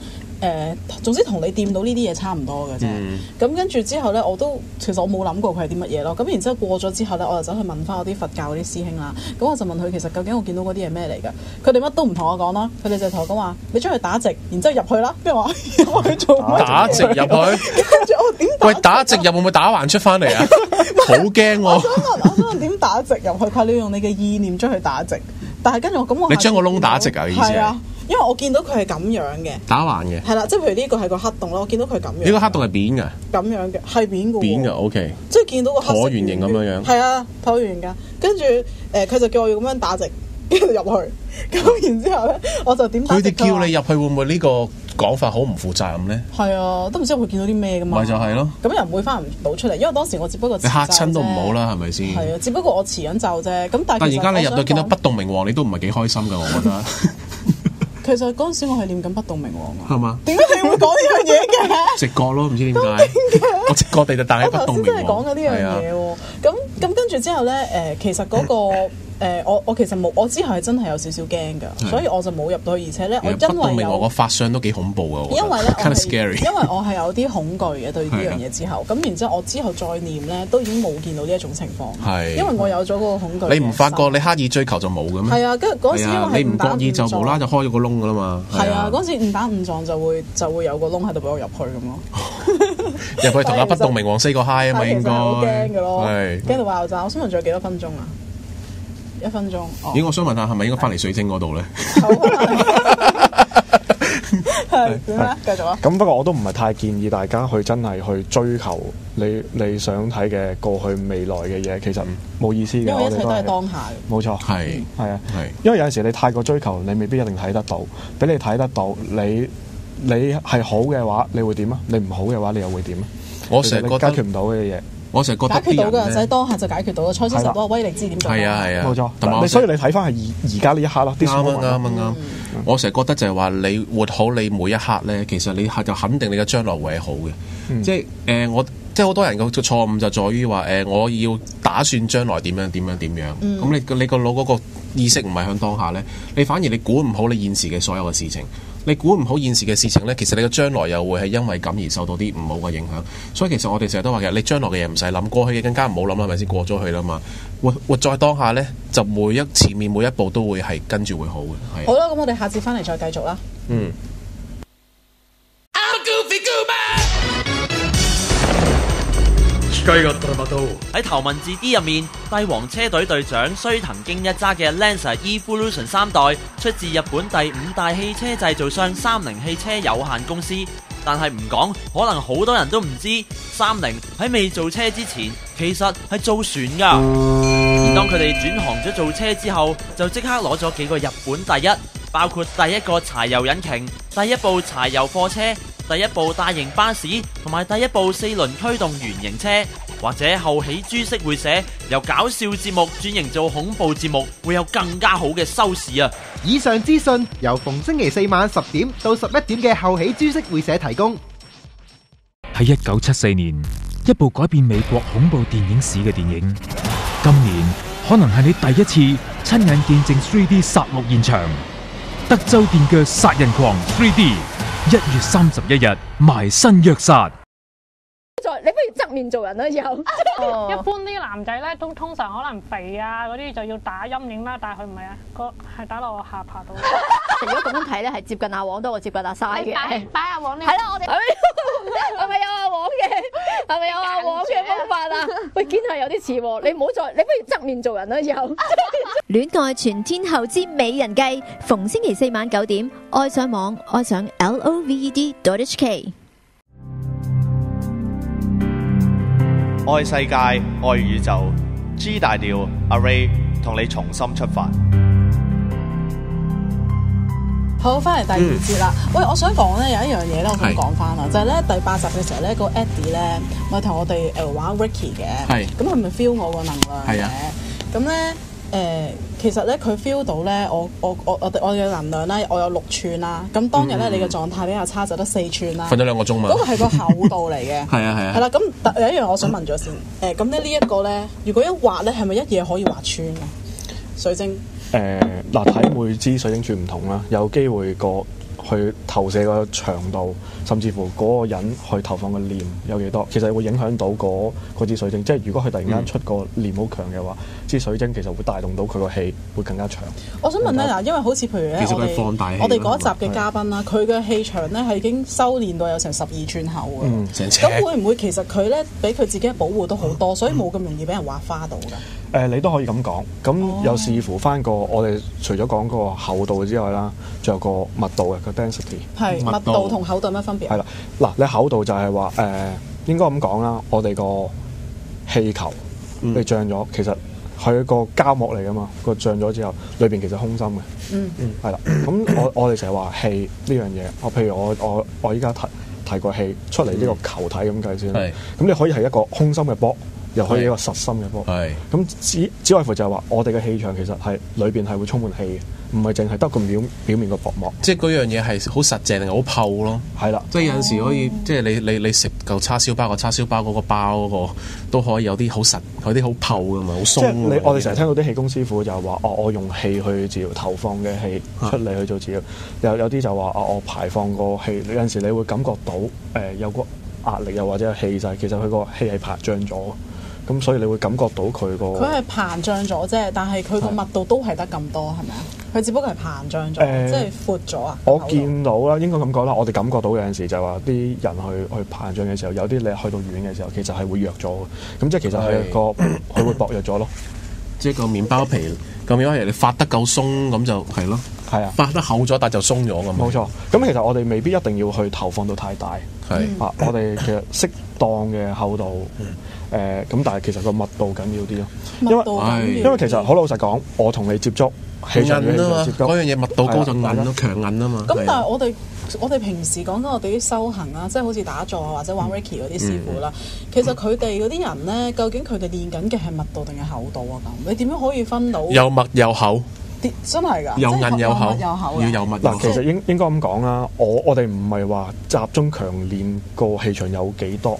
總之同你掂到呢啲嘢差唔多嘅啫。咁跟住之後咧，其實我冇諗過佢係啲乜嘢咯。咁然之後過咗之後咧，我就走去問翻我啲佛教嗰啲師兄啦。咁我就問佢其實究竟我見到嗰啲係咩嚟㗎？佢哋乜都唔同我講啦，佢哋就同我講話你將佢打直，然之後入去啦。跟住話我去做乜？打直入去。跟住我點？喂，打直入會唔會打橫出翻嚟啊？好驚喎！我想問點打直入去？佢你要用你嘅意念將佢打直。但係跟住我你將個窿打直啊？意思係啊，因為我見到佢係咁樣嘅，打橫嘅，係啦，即係譬如呢個係個黑洞啦，我見到佢咁樣。呢個黑洞係扁嘅，咁樣嘅係扁嘅，扁嘅 OK，即係見到個橢圓形咁樣樣，係啊，橢圓㗎。跟住佢就叫我要咁樣打直，跟住入去。咁然之後咧，我就點？佢哋叫你入去會唔會呢個講法好唔負責任咧？係啊，都唔知會見到啲咩㗎嘛。咪就係咯。咁又唔會翻唔到出嚟，因為當時我只不過你嚇親都唔好啦，係咪先？係啊，只不過我持緊咒啫。咁但係而家你入到見到不動明王，你都唔係幾開心㗎，我覺得。其實嗰陣時我係念緊不動明王啊。係嘛？點解你會講呢樣嘢嘅？直覺咯，唔知點解。我直覺地就帶起不動明王。我頭先真係講緊呢樣嘢喎。咁跟住之後咧，其實嗰個。我其實冇，我之後係真係有少少驚㗎，所以我就冇入到去。而且咧，我因為我個發相都幾恐怖㗎，因為咧，因為我係有啲恐懼嘅對呢樣嘢之後，咁然之後我之後再念咧，都已經冇見到呢一種情況。係，因為我有咗嗰個恐懼。你唔發覺你刻意追求就冇嘅咩？係啊，跟住嗰時因為你唔覺意就無啦就開咗個窿㗎啦嘛。係啊，嗰時誤打誤撞就會有個窿喺度俾我入去咁咯。入去同阿不動明王 say 個 hi 啊嘛，應該。好驚㗎咯，驚到爆炸！我想問仲有幾多分鐘啊？1分鐘。咦，我想問下，係咪應該翻嚟水晶嗰度咧？係點咧？繼續啊！咁不過我都唔係太建議大家去真係去追求你想睇嘅過去未來嘅嘢，其實冇意思嘅。因為一切都係當下。冇錯，係啊，係。因為有陣時你太過追求，你未必一定睇得到。俾你睇得到，你係好嘅話，你會點啊？你唔好嘅話，你又會點啊？我成日覺得解決唔到嘅嘢。
我成日覺得
解決到嘅，
人
就喺當下就解決到嘅。蔡司實都威力知點做。
係啊係啊，
冇錯。
同埋
所以你睇翻係而家呢一刻咯。
啱。我成日覺得就係話你活好你每一刻咧，其實你係就肯定你嘅將來會係好嘅。即係好多人嘅錯誤就在於話我要打算將來點樣。咁你個腦嗰個意識唔係向當下咧，你反而你估唔好你現時嘅所有嘅事情。你估唔好現時嘅事情呢，其實你嘅將來又會係因為咁而受到啲唔好嘅影響。所以其實我哋成日都話嘅，你將來嘅嘢唔使諗，過去嘅更加唔好諗啦，係咪先？過咗去啦嘛，活在當下呢，就前面每一步都會係跟住會好嘅。
好啦，咁我哋下次翻嚟再繼續啦。
喺頭文字 D 入面，帝王車隊隊長須藤京一揸嘅 Lancer Evolution 3代出自日本第5大汽車製造商三菱汽車有限公司，但係唔講，可能好多人都唔知三菱喺未做車之前，其實係做船噶。而當佢哋轉行咗做車之後，就即刻攞咗幾個日本第一，包括第一個柴油引擎、第一部柴油貨車、第一部大型巴士同埋第一部4輪驅動原型車，或者後起株式會社由搞笑節目轉型做恐怖節目，會有更加好嘅收視啊！
以上資訊由逢星期4晚10點到11點嘅後起株式會社提供。
喺1974年，一部改變美國恐怖電影史嘅電影，今年可能係你第一次親眼見證 3D 殺戮現場。德州電鋸殺人狂 3D 1月31日埋身虐殺。
你不如側面做人啦，以後。
一般啲男仔咧，都通常可能肥啊嗰啲就要打陰影啦，但係佢唔係啊，係打落我下巴度。
如果咁樣睇咧，係接近阿黃多過接近阿嘥嘅。
擺阿黃呢？
係啦，我哋係咪有阿黃嘅？係咪有阿黃嘅方法啊？喂，堅係有啲似喎，你唔好再，你不如側面做人啦，以後。
戀愛全天候之美人計，逢星期4晚9點，愛上網，愛上 LOVED.HK。
愛世界，愛宇宙 ，G 大調阿 Ray 同你重新出發。
好，翻嚟第2節啦。喂，我想講咧有一樣嘢咧，我想講翻啦，就係咧第8集嘅時候咧，個 Eddie 咧咪同我哋玩 Ricky 嘅，咁佢咪 feel 我個能量嘅，咁咧其實咧佢 feel 到咧我嘅能量咧，我有6寸啦，咁當日咧你嘅狀態比較差，就得4寸啦，
瞓咗2個鐘嘛，
嗰個係個厚度嚟嘅，係啦，咁有一樣我想問咗先，咁咧呢一個咧，如果一畫咧係咪一嘢可以畫穿啊？水晶？
嗱，睇每支水晶柱唔同啦，有機會去投射個長度，甚至乎嗰個人去投放嘅念有幾多，其實會影響到嗰支水晶。即係如果佢突然間出個念好強嘅話，支水晶其實會帶動到佢個氣會更加長。
我想問咧嗱，因為好似譬如咧，我哋嗰集嘅嘉賓啦，佢嘅氣場咧係已經修練到有成12寸厚嘅，咁會唔會其實佢咧俾佢自己嘅保護都好多，所以冇咁容易俾人畫花到㗎？
你都可以咁講，咁又視乎翻我哋除咗講個厚度之外啦，仲有個密度嘅個 density。
係密度同厚度有乜分別？
係啦，嗱，你厚度就係話應該咁講啦，我哋個氣球你脹咗，其實佢個膠膜嚟噶嘛，個脹咗之後，裏邊其實空心嘅。係啦，咁我哋成日話氣呢樣嘢，譬如我依家提個氣出嚟呢個球體咁計先，咁你可以係一個空心嘅波。又可以一個實心嘅波，咁只外乎就係話我哋嘅氣場其實係裏邊係會充滿氣嘅，唔係淨係得個表面個薄膜。
即係嗰樣嘢係好實淨定係好泡咯？
係啦，
即係有陣時可以，即係你食嚿叉燒包，個叉燒包嗰個包嗰個都可以有啲好實，有啲好泡㗎嘛，好鬆。即係
我哋成日聽到啲氣功師傅就係話，我用氣去治療，投放嘅氣出嚟去做治療。有啲就話我排放個氣，有陣時你會感覺到有個壓力，又或者係氣勢，其實佢個氣係膨脹咗。咁所以你會感覺到佢係
膨脹咗啫，但係佢個密度都係得咁多，係咪啊？佢只不過係膨脹咗，即係闊咗啊！
我見到啦，應該咁講啦，我哋感覺到有陣時就係話啲人去膨脹嘅時候，有啲你去到軟嘅時候，其實係會弱咗嘅。咁即係其實係佢會薄弱咗咯。
即係個麵包皮你發得夠鬆咁就係咯，
係啊，
發得厚咗但就鬆咗咁。
冇錯，咁其實我哋未必一定要去投放到太大，我哋其實適當嘅厚度。咁但係其實個密度緊要啲咯，因為其實好老實講，我同你接觸，氣場與氣
韌啊嘛，
場接觸，
嗰樣嘢密度高就韌咯，強韌啊嘛。
咁但係我哋平時講緊我哋啲修行啦，即係好似打坐啊或者玩 Reiki 嗰啲師傅啦，其實佢哋嗰啲人咧，究竟佢哋練緊嘅係密度定係厚度啊？咁你點樣可以分到？
又密又厚。
真係㗎，
又韌又厚，要有密。
嗱，其實應該咁講啦，我哋唔係話集中強練個氣場有幾多，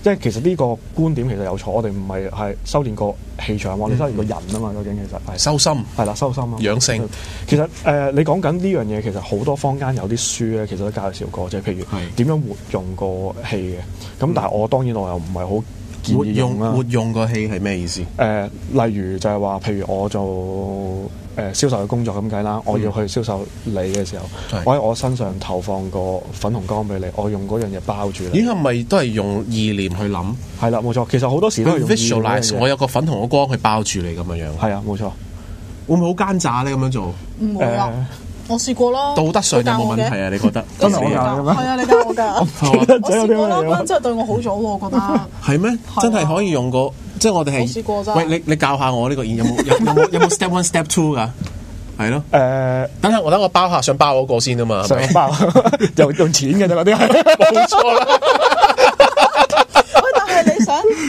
即係其實呢個觀點其實有錯，我哋唔係修練個氣場，我哋修練個人啊嘛，究竟其實係
修心，
係啦，修心啊，
養性。其實
你講緊呢樣嘢，其實好多坊間有啲書咧，其實都介紹過，即係譬如點樣活用個氣嘅。咁但係我當然我又唔係好建議用啦。
活用個氣係咩意思？
例如就係話，譬如我做銷售嘅工作咁計啦，我要去銷售你嘅時候，我喺我身上投放個粉紅光俾你，我用嗰樣嘢包住你。
咦，係咪都係用意念去諗？
係啦，冇錯。其實好多時都係用
visualize，我有個粉紅嘅光去包住你咁樣樣。
係啊，冇錯。
會唔會好奸詐咧？咁樣做？
唔會啊。我試過啦，
道德上有冇問題啊？你覺得？
真係我教嘅咩？
係啊，你教我㗎。我試過啦，嗰陣真係對我好咗喎，我覺得。
係咩？真係可以用個，即係我哋係。
我試過咋。
喂，你教下我呢個有冇 step one step two 㗎？係咯。等我包下想包嗰個先啊嘛。
想包又用錢嘅啫，嗰啲係
冇錯啦。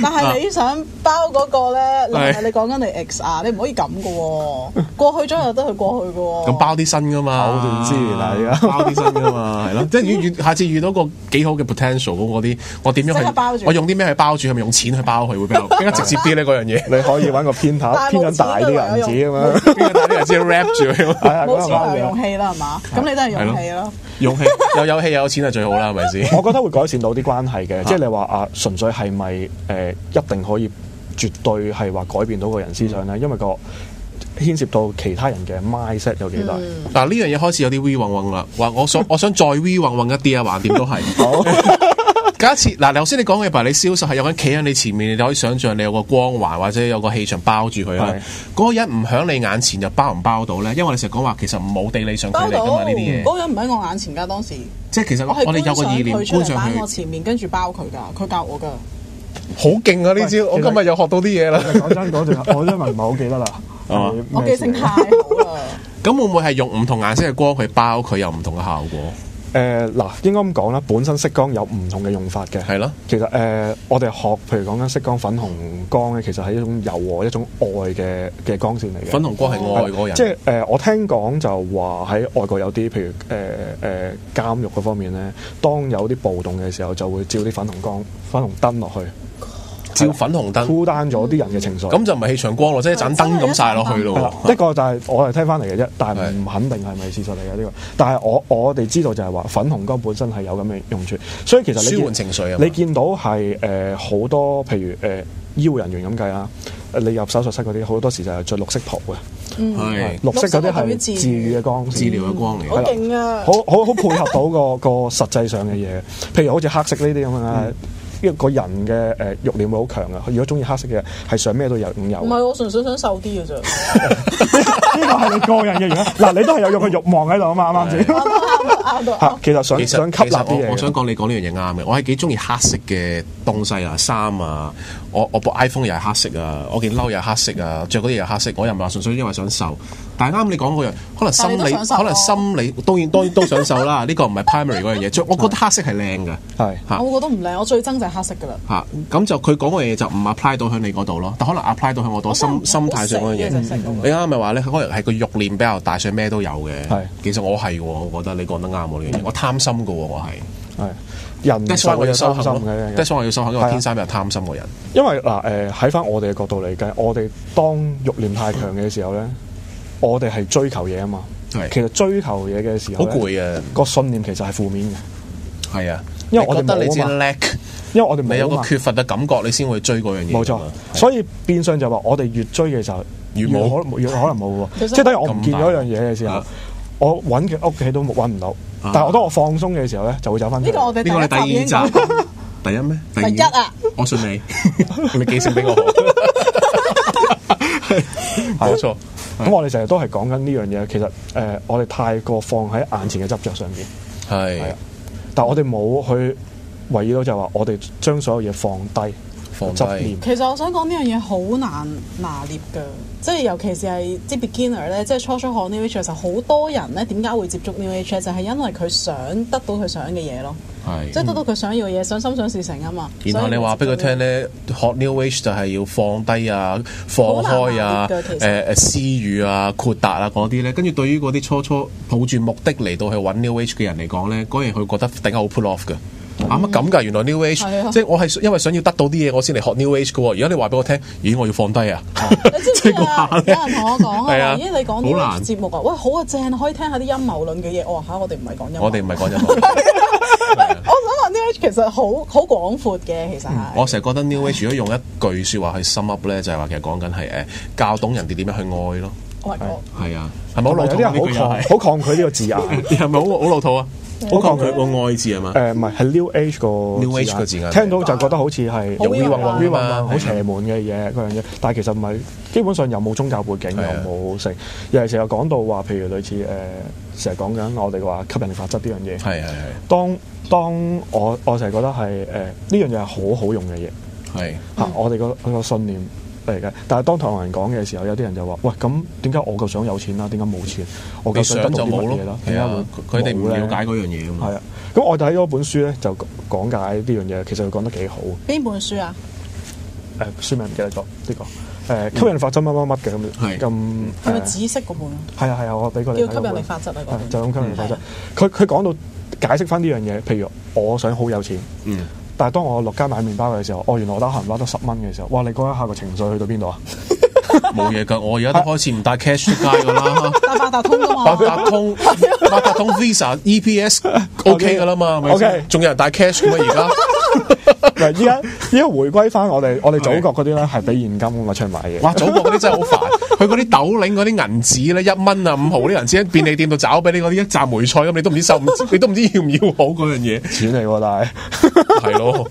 但係你想包嗰個咧，你講緊你 X 啊，你唔可以咁嘅喎，過去咗又得佢過去嘅喎。
咁包啲新噶嘛，
口段資源啊，而家
包啲新噶嘛，係咯，即係下次遇到個幾好嘅 potential 嗰啲，我點樣去？我用啲咩去包住？係咪用錢去包佢會比較直接啲咧？嗰樣嘢
你可以揾個偏大啲嘅銀紙咁樣，
偏大啲銀紙 wrap 住佢。
冇錢又用氣啦，係嘛？咁你都係用氣咯。
用氣又有氣又有錢係最好啦，係咪先？
我覺得會改善到啲關係嘅，即係你話啊，純粹係咪一定可以絕對係話改變到個人思想咧？因為個牽涉到其他人嘅 mindset 有幾大。
嗱，呢樣嘢開始有啲 V 混混啦，話我想再 V 混混一啲啊，橫掂都係。假設嗱，頭先你講嘅譬如你銷售係有人企喺你前面，你可以想象你有個光環或者有個氣場包住佢啦。嗰個人唔響你眼前，就包唔包到咧？因為我哋成日講話，其實冇地理上距離噶嘛呢啲嘢。
嗰個人唔喺我眼前㗎，當時。
即係其實我哋有個意念搬上去，
我前面跟住包佢㗎，佢教我㗎。
好勁啊！呢招我今日又學到啲嘢啦。
講真嗰段，我因為唔係好記得啦。
我記性太好啦。
咁會唔會係用唔同顏色嘅光去包佢，有唔同嘅效果？
嗱，應該咁講啦，本身色光有唔同嘅用法嘅。
係咯。
其實我哋學，譬如講緊色光、粉紅光咧，其實係一種柔和、一種愛嘅光線嚟嘅。
粉紅光係愛嗰個人。
即係我聽講就話喺外國有啲，譬如監獄嗰方面咧，當有啲暴動嘅時候，就會照啲粉紅燈落去。
照粉紅燈
孤單咗啲人嘅情緒，
咁就唔係氣場光咯，即係一盞燈咁曬落去咯。
一個就係我係聽翻嚟嘅啫，但係唔肯定係咪事實嚟嘅呢個。但係我哋知道就係話粉紅光本身係有咁嘅用處，所以其實你
舒緩情緒啊。
你見到係好多譬如醫護人員咁計啦，你入手術室嗰啲好多時就係着綠色袍嘅，
係
綠色嗰啲係治癒嘅光，
治療嘅光嚟。
好勁啊！
好配合到個實際上嘅嘢，譬如好似黑色呢啲咁樣。一個人嘅慾念會好強啊！如果中意黑色嘅，係想咩都有。唔
係，我純粹想瘦啲嘅啫。
呢個係你個人嘅原因。嗱，你都係有個慾望喺度啊嘛，啱啱先？啱。其實想吸納啲嘢。
我想講你講呢樣嘢啱嘅。我係幾中意黑色嘅東西啊，衫啊，我部 iPhone 又係黑色啊，我件褸又係黑色啊，着嗰啲又係黑色。我又唔係話純粹因為想瘦，但係啱你講嗰樣，可能心理當然都想瘦啦。呢個唔係 primary 嗰樣嘢。我覺得黑色係靚嘅。
係。
我覺得唔靚，我最憎就係黑色噶啦。
咁就佢講嘅嘢就唔 apply 到喺你嗰度咯，但可能 apply 到喺我度心態上嗰樣嘢。你啱啱咪話咧，可能係個慾念比較大，所以咩都有嘅。係，其實我係喎，我覺得你講得啱喎呢樣嘢。我貪心嘅喎，我係。
人
即係我要修行
嘅，
即係我要修行，因為天生比較貪心嘅人。
因為嗱喺翻我哋嘅角度嚟計，我哋當慾念太強嘅時候咧，我哋係追求嘢啊嘛。其實追求嘢嘅時候，
好攰啊！
個信念其實係負面嘅。係啊。因為我哋冇啊嘛，因為我哋
你有個缺乏嘅感覺，你先會追嗰樣嘢。
冇錯，所以變相就話我哋越追嘅時候，越可能冇喎。即係等於我唔見咗一樣嘢嘅時候，我揾嘅屋企都揾唔到。但係當我放鬆嘅時候咧，就會走翻出嚟。
呢個我哋
第二集，第一咩？
第一啊！
我信你，你記性比我好。冇錯。
咁我哋成日都係講緊呢樣嘢，其實我哋太過放喺眼前嘅執着上邊。係。但係我哋冇去圍繞到就係話，我哋將所有嘢放低。執念。
其實我想講呢樣嘢好難拿捏㗎，即係尤其是係啲 beginner 咧，即係初學 New Age 嘅時候，好多人咧點解會接觸 New Age 就係因為佢想得到佢想嘅嘢咯。即係得到佢想要嘅嘢，想心想事成啊嘛。
然後你話俾佢聽咧，學 New Age 就係要放低啊、放開啊、私語啊、豁達啊嗰啲咧，跟住對於嗰啲初抱住目的嚟到去揾 New Age 嘅人嚟講咧，嗰樣佢覺得突然間好 pull off 嘅。乜咁㗎？原來 New Age 即係我係因為想要得到啲嘢，我先嚟學 New Age 嘅喎。而家你話俾我聽，咦，我要放低啊！
你知唔知啊？有人同我講啊，咦，你講 New Age 節目啊，喂，好啊，正，可以聽下啲陰謀論嘅嘢。我話嚇，我哋唔係講陰謀，
我哋唔係講陰謀。
我想話 New Age 其實好廣闊嘅，其實係。
我成日覺得 New Age 如果用一句説話去 sum up 咧，就係話其實講緊係教懂人哋點樣去愛咯。係啊，係咪好老土？
有啲人好抗拒呢個字眼，
係咪好老土啊？好抗拒個愛字係嘛？
唔係，係 New Age 個
New Age 個字眼，
聽到就覺得好似係
有 V 運
好邪門嘅嘢嗰樣嘢，但係其實唔係，基本上又冇宗教背景，又冇成，尤其是又講到話，譬如類似成日講緊我哋話吸引力法則呢樣嘢。係。當我成日覺得係呢樣嘢係好好用嘅嘢。係嚇，我哋個信念嚟嘅。但係當同人講嘅時候，有啲人就話：喂，咁點解我夠想有錢啦？點解冇錢？我夠想得到啲乜嘢啦？點解會
佢哋唔了解嗰樣嘢㗎嘛？
係啊，咁我睇嗰本書咧就講解呢樣嘢，其實佢講得幾好。
邊本書啊？
書名唔記得咗呢個。吸引力法則乜乜乜嘅咁
係咪紫色嗰本啊？
係啊，我俾佢哋
叫吸引力法則啊，
就咁吸引力法則。佢講到解釋翻呢樣嘢，譬如我想好有錢，但係當我落街買麵包嘅時候，原來我得閒攞得10蚊嘅時候，哇！你講一下個情緒去到邊度啊？
冇嘢㗎，我而家都開始唔帶 cash 出街㗎啦。
帶八達通㗎嘛？
八達通 Visa EPS OK 㗎啦嘛，係咪先？仲有人帶 cash 㗎嘛而家？
依家回歸翻我哋祖國嗰啲咧，係俾現金咁出嚟買嘢。
哇！祖國嗰啲真係好煩，佢嗰啲豆領嗰啲銀紙咧，1蚊啊5毫啲銀紙喺便利店度找俾你嗰啲一紮梅菜咁，你都唔知你都唔知要唔要好嗰樣嘢。錢嚟喎，但係咯。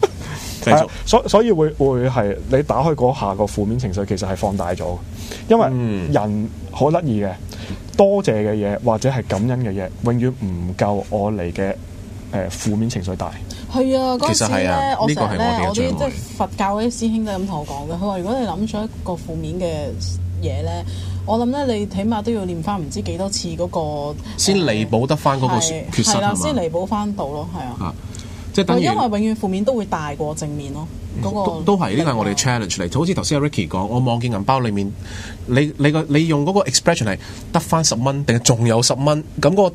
所以會係你打開嗰下個負面情緒，其實係放大咗，因為人好得意嘅，多謝嘅嘢或者係感恩嘅嘢，永遠唔夠我嚟嘅負面情緒大。
係啊，嗰陣時咧，我成日咧，我啲即係佛教嗰啲師兄都係咁同我講嘅。佢話：如果你諗咗一個負面嘅嘢咧，我諗咧你起碼都要練翻唔知幾多次嗰個，
先彌補得翻嗰個缺失係嘛？
先彌補翻到咯，係啊。
即係等於
因為永遠負面都會大過正面咯。
都係呢個係我哋 challenge 嚟，就好似頭先阿 Ricky 講，我望見銀包裡面，你用嗰個 expression 係得翻10蚊，定係仲有10蚊？咁嗰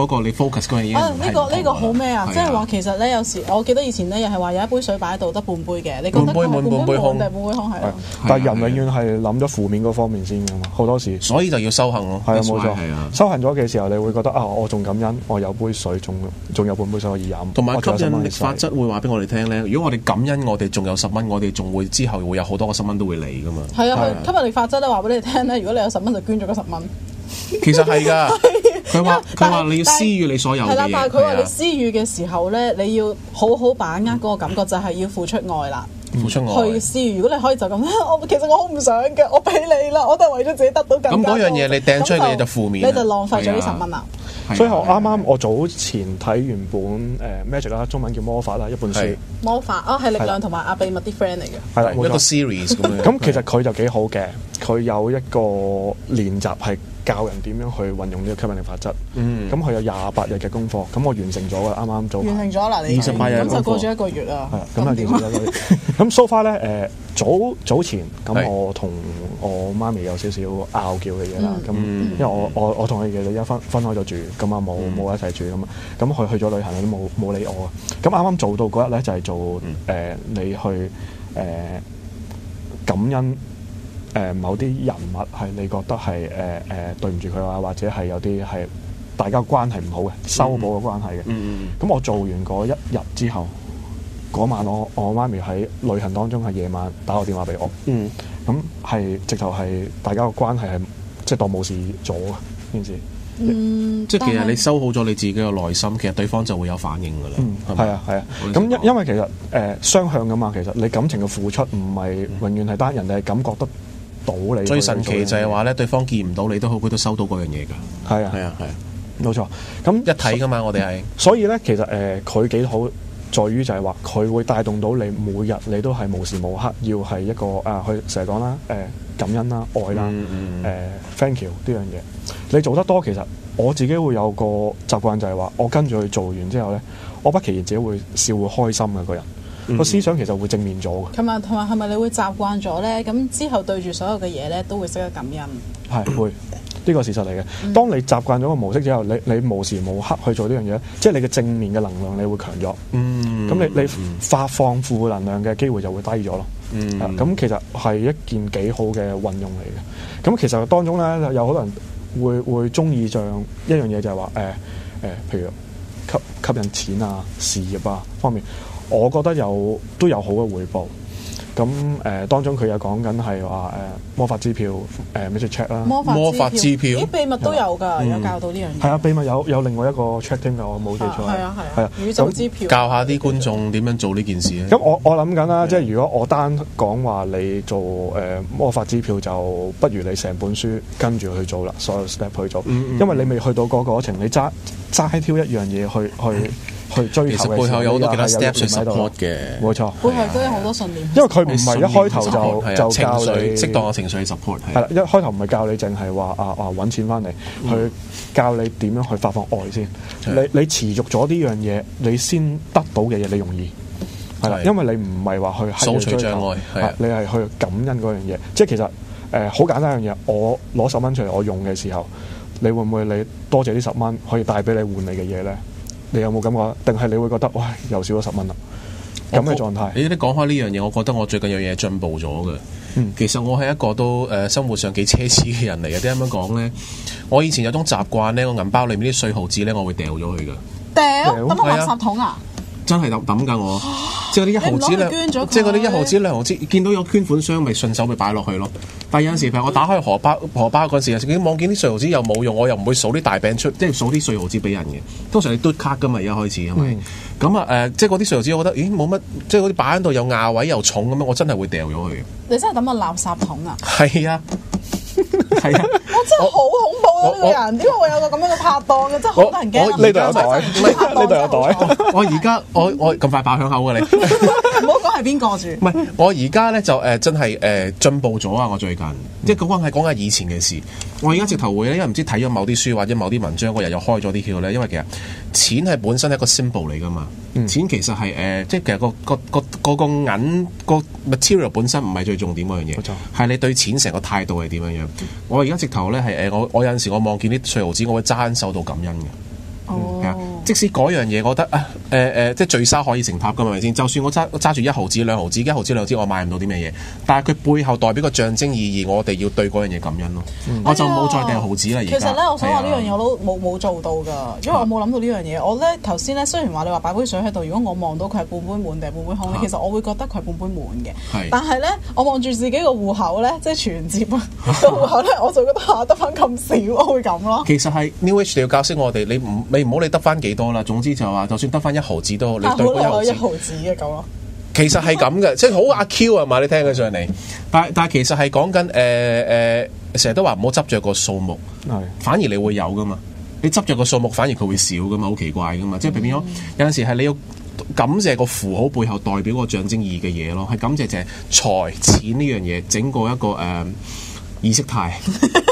個你 focus 嗰樣嘢
呢個好咩啊？即係話其實咧，有時我記得以前咧又係話有一杯水擺喺度得半杯嘅，你覺得半杯空定半杯空係？
但係人永遠係諗咗負面嗰方面先㗎嘛，好多時。
所以就要修行咯。係啊，冇錯。
修行咗嘅時候，你會覺得我仲感恩，我有杯水，仲有半杯水可以飲。
同埋吸引力法則會話俾我哋聽咧，如果我哋感恩，我哋仲有10蚊，我哋仲會之後會有好多個10蚊都會嚟㗎嘛。
係啊，吸引力法則咧話俾你聽咧，如果你有10蚊就捐咗嗰10蚊。
其實係㗎，佢話你要施予你所有嘅嘢。係啦，
但係佢話你施予嘅時候咧，你要好好把握嗰個感覺，就係要付出愛啦。
付出愛
去施予。如果你可以就咁，其實我好唔想嘅，我俾你啦，我都係為咗自己得到更加。
咁嗰樣嘢你掟出去嘅嘢就負面，
你就浪費咗呢10蚊啦。
所以我早前睇完本Magic 啦，中文叫魔法啦，一本書。
魔法係力量同埋阿秘密啲 friend 嚟嘅。
係啦，
一個 series 咁樣。
咁其實佢就幾好嘅，佢有一個練習係教人點樣去運用呢個吸引力法則。咁佢有28日嘅功課，咁我完成咗啦，啱啱做。
完成咗啦，你
28日
咁就過咗1個月啦。
咁啊，完成咗1個月。咁 so far 咧，早前咁我同我媽咪有少少拗撬嘅嘢啦。咁因為我同佢哋而家分開咗住，咁啊冇一齊住咁啊。咁佢去咗旅行都冇理我啊。咁啱啱做到嗰日咧，就係做你去感恩某啲人物係你覺得係對唔住佢啊，或者係有啲係大家關係唔好嘅，修補嘅關係嘅。咁我做完嗰1日之後，嗰晚我媽咪喺旅行當中係夜晚打個電話俾我。咁係直頭係大家個關係係即係當冇事咗啊件事。
即係其實你修好咗你自己嘅內心，其實對方就會有反應㗎啦。
係啊。咁因為其實雙向㗎嘛，其實你感情嘅付出唔係永遠係單人哋係感覺得到你。
最神奇就係話咧，對方見唔到你都好，佢都收到嗰樣嘢㗎。係啊，
冇錯。咁
一體㗎嘛，我哋係。
所以咧，其實佢幾好。在於就係話佢會帶動到你每日你都係無時無刻要係一個佢成日講啦感恩啦、愛啦、thank you 呢樣嘢。你做得多，其實我自己會有個習慣就係話，我跟住去做完之後咧，我不其然自己會笑會開心嘅個人。個思想其實會正面咗嘅。同埋
係咪你會習慣咗咧？咁之後對住所有嘅嘢咧，都會識得感恩。係會，呢個事實嚟嘅。當你習慣咗個模式之後，你無時無刻去做呢樣嘢，即係你嘅正面嘅能量，你會強咗。咁你發放負能量嘅機會就會低咗咯。咁其實係一件幾好嘅運用嚟嘅。咁其實當中咧，有可能會中意像一樣嘢就係話譬如吸引錢啊、事業啊方面。我覺得都有好嘅回報，咁當中佢有講緊係話魔法支票，message check 啦，魔法支票，秘密都有㗎，有教到呢樣嘢。係啊，秘密有另外一個 check 添㗎，我冇記錯。係啊，宇宙支票。教下啲觀眾點樣做呢件事咧？咁我諗緊啦，即係如果我單講話你做魔法支票，就不如你成本書跟住去做啦，所有 step 去做，因為你未去到嗰個過程，你齋挑一樣嘢去追求嘅時候，其實背後有好多其他 steps 去 support 嘅，冇錯。背後都有好多信念，因為佢唔係一開頭就教你適當嘅情緒 support。係啦，一開頭唔係教你淨係話揾錢翻嚟，去教你點樣去發放愛先。你持續咗呢樣嘢，你先得到嘅嘢你容易係啦，因為你唔係話去掃除障礙，你係去感恩嗰樣嘢。即係其實好簡單一樣嘢，我攞10蚊出嚟我用嘅時候，你會唔會你多謝呢10蚊可以帶俾你換你嘅嘢咧？你有冇感覺？定係你會覺得，哇，又少咗10蚊啦？咁嘅狀態。你講開呢樣嘢，我覺得我最近有嘢進步咗嘅。其實我係一個都生活上幾奢侈嘅人嚟嘅。點樣講咧？我以前有種習慣咧，我銀包裏面啲碎毫紙咧，我會掉咗佢嘅。掉？抌落垃圾桶啊？真係抌㗎我，即係嗰啲1毫紙咧，即係嗰啲1毫紙2毫紙，見到有捐款箱咪順手咪擺落去咯。但係有陣時譬如我打開荷包嗰陣時，望見啲碎毫紙又冇用，我又唔會數啲大餅出，即係數啲碎毫紙俾人嘅。通常你嘟卡㗎嘛，一開始係咪？咁即係嗰啲碎毫紙，我覺得冇乜，即係嗰啲擺喺度又亞位又重咁樣，我真係會掉咗佢嘅。你真係抌落垃圾桶啊？係啊。係啊！我真係好恐怖啊！呢個人，點解會有個咁樣嘅拍檔嘅？真係好得人驚。呢度有袋，呢度有袋。我而家我咁快爆響口嘅你，唔好講係邊個住。唔係，我而家咧就真係進步咗啊！我最近即係講下以前嘅事。我而家直頭會咧，因為唔知睇咗某啲書或者某啲文章，我又開咗啲竅咧。因為其實錢係本身係一個 symbol 嚟噶嘛。錢其實係即係其實個銀個 material 本身唔係最重點嗰樣嘢，係你對錢成個態度係點樣樣。我而家直頭咧係我有陣時我望見啲碎毫紙，我會揸手到感恩嘅。即使嗰樣嘢，我覺得即係聚沙可以成塔㗎嘛，係咪先？就算我揸住1毫紙、2毫紙、1毫紙、2毫紙，我買唔到啲咩嘢，但係佢背後代表個象徵意義，我哋要對嗰樣嘢感恩咯。我就冇再掟毫紙啦。而家其實咧，我想話呢樣嘢我都冇做到㗎，因為我冇諗到呢樣嘢。我咧頭先咧，雖然話你話擺杯水喺度，如果我望到佢係半杯滿定係半杯空，其實我會覺得佢係半杯滿嘅。但係咧，我望住自己個戶口咧，即係存摺啊個戶口咧，我就覺得得翻咁少，我會咁咯。其實係 New Age 你要教識我哋，你唔好理得翻幾多啦。總之就話，就算得翻1毫紙都好，你對嗰1毫紙嘅咁咯。其實係咁嘅，即係好阿 Q 啊嘛！你聽佢上嚟，但係其實係講緊成日都話唔好執着個數目，反而你會有噶嘛。你執着個數目，反而佢會少噶嘛，好奇怪噶嘛。即係變咗有陣時係你要感謝個符號背後代表個象徵意義嘅嘢咯，係感謝就係財錢呢樣嘢，整個一個意識態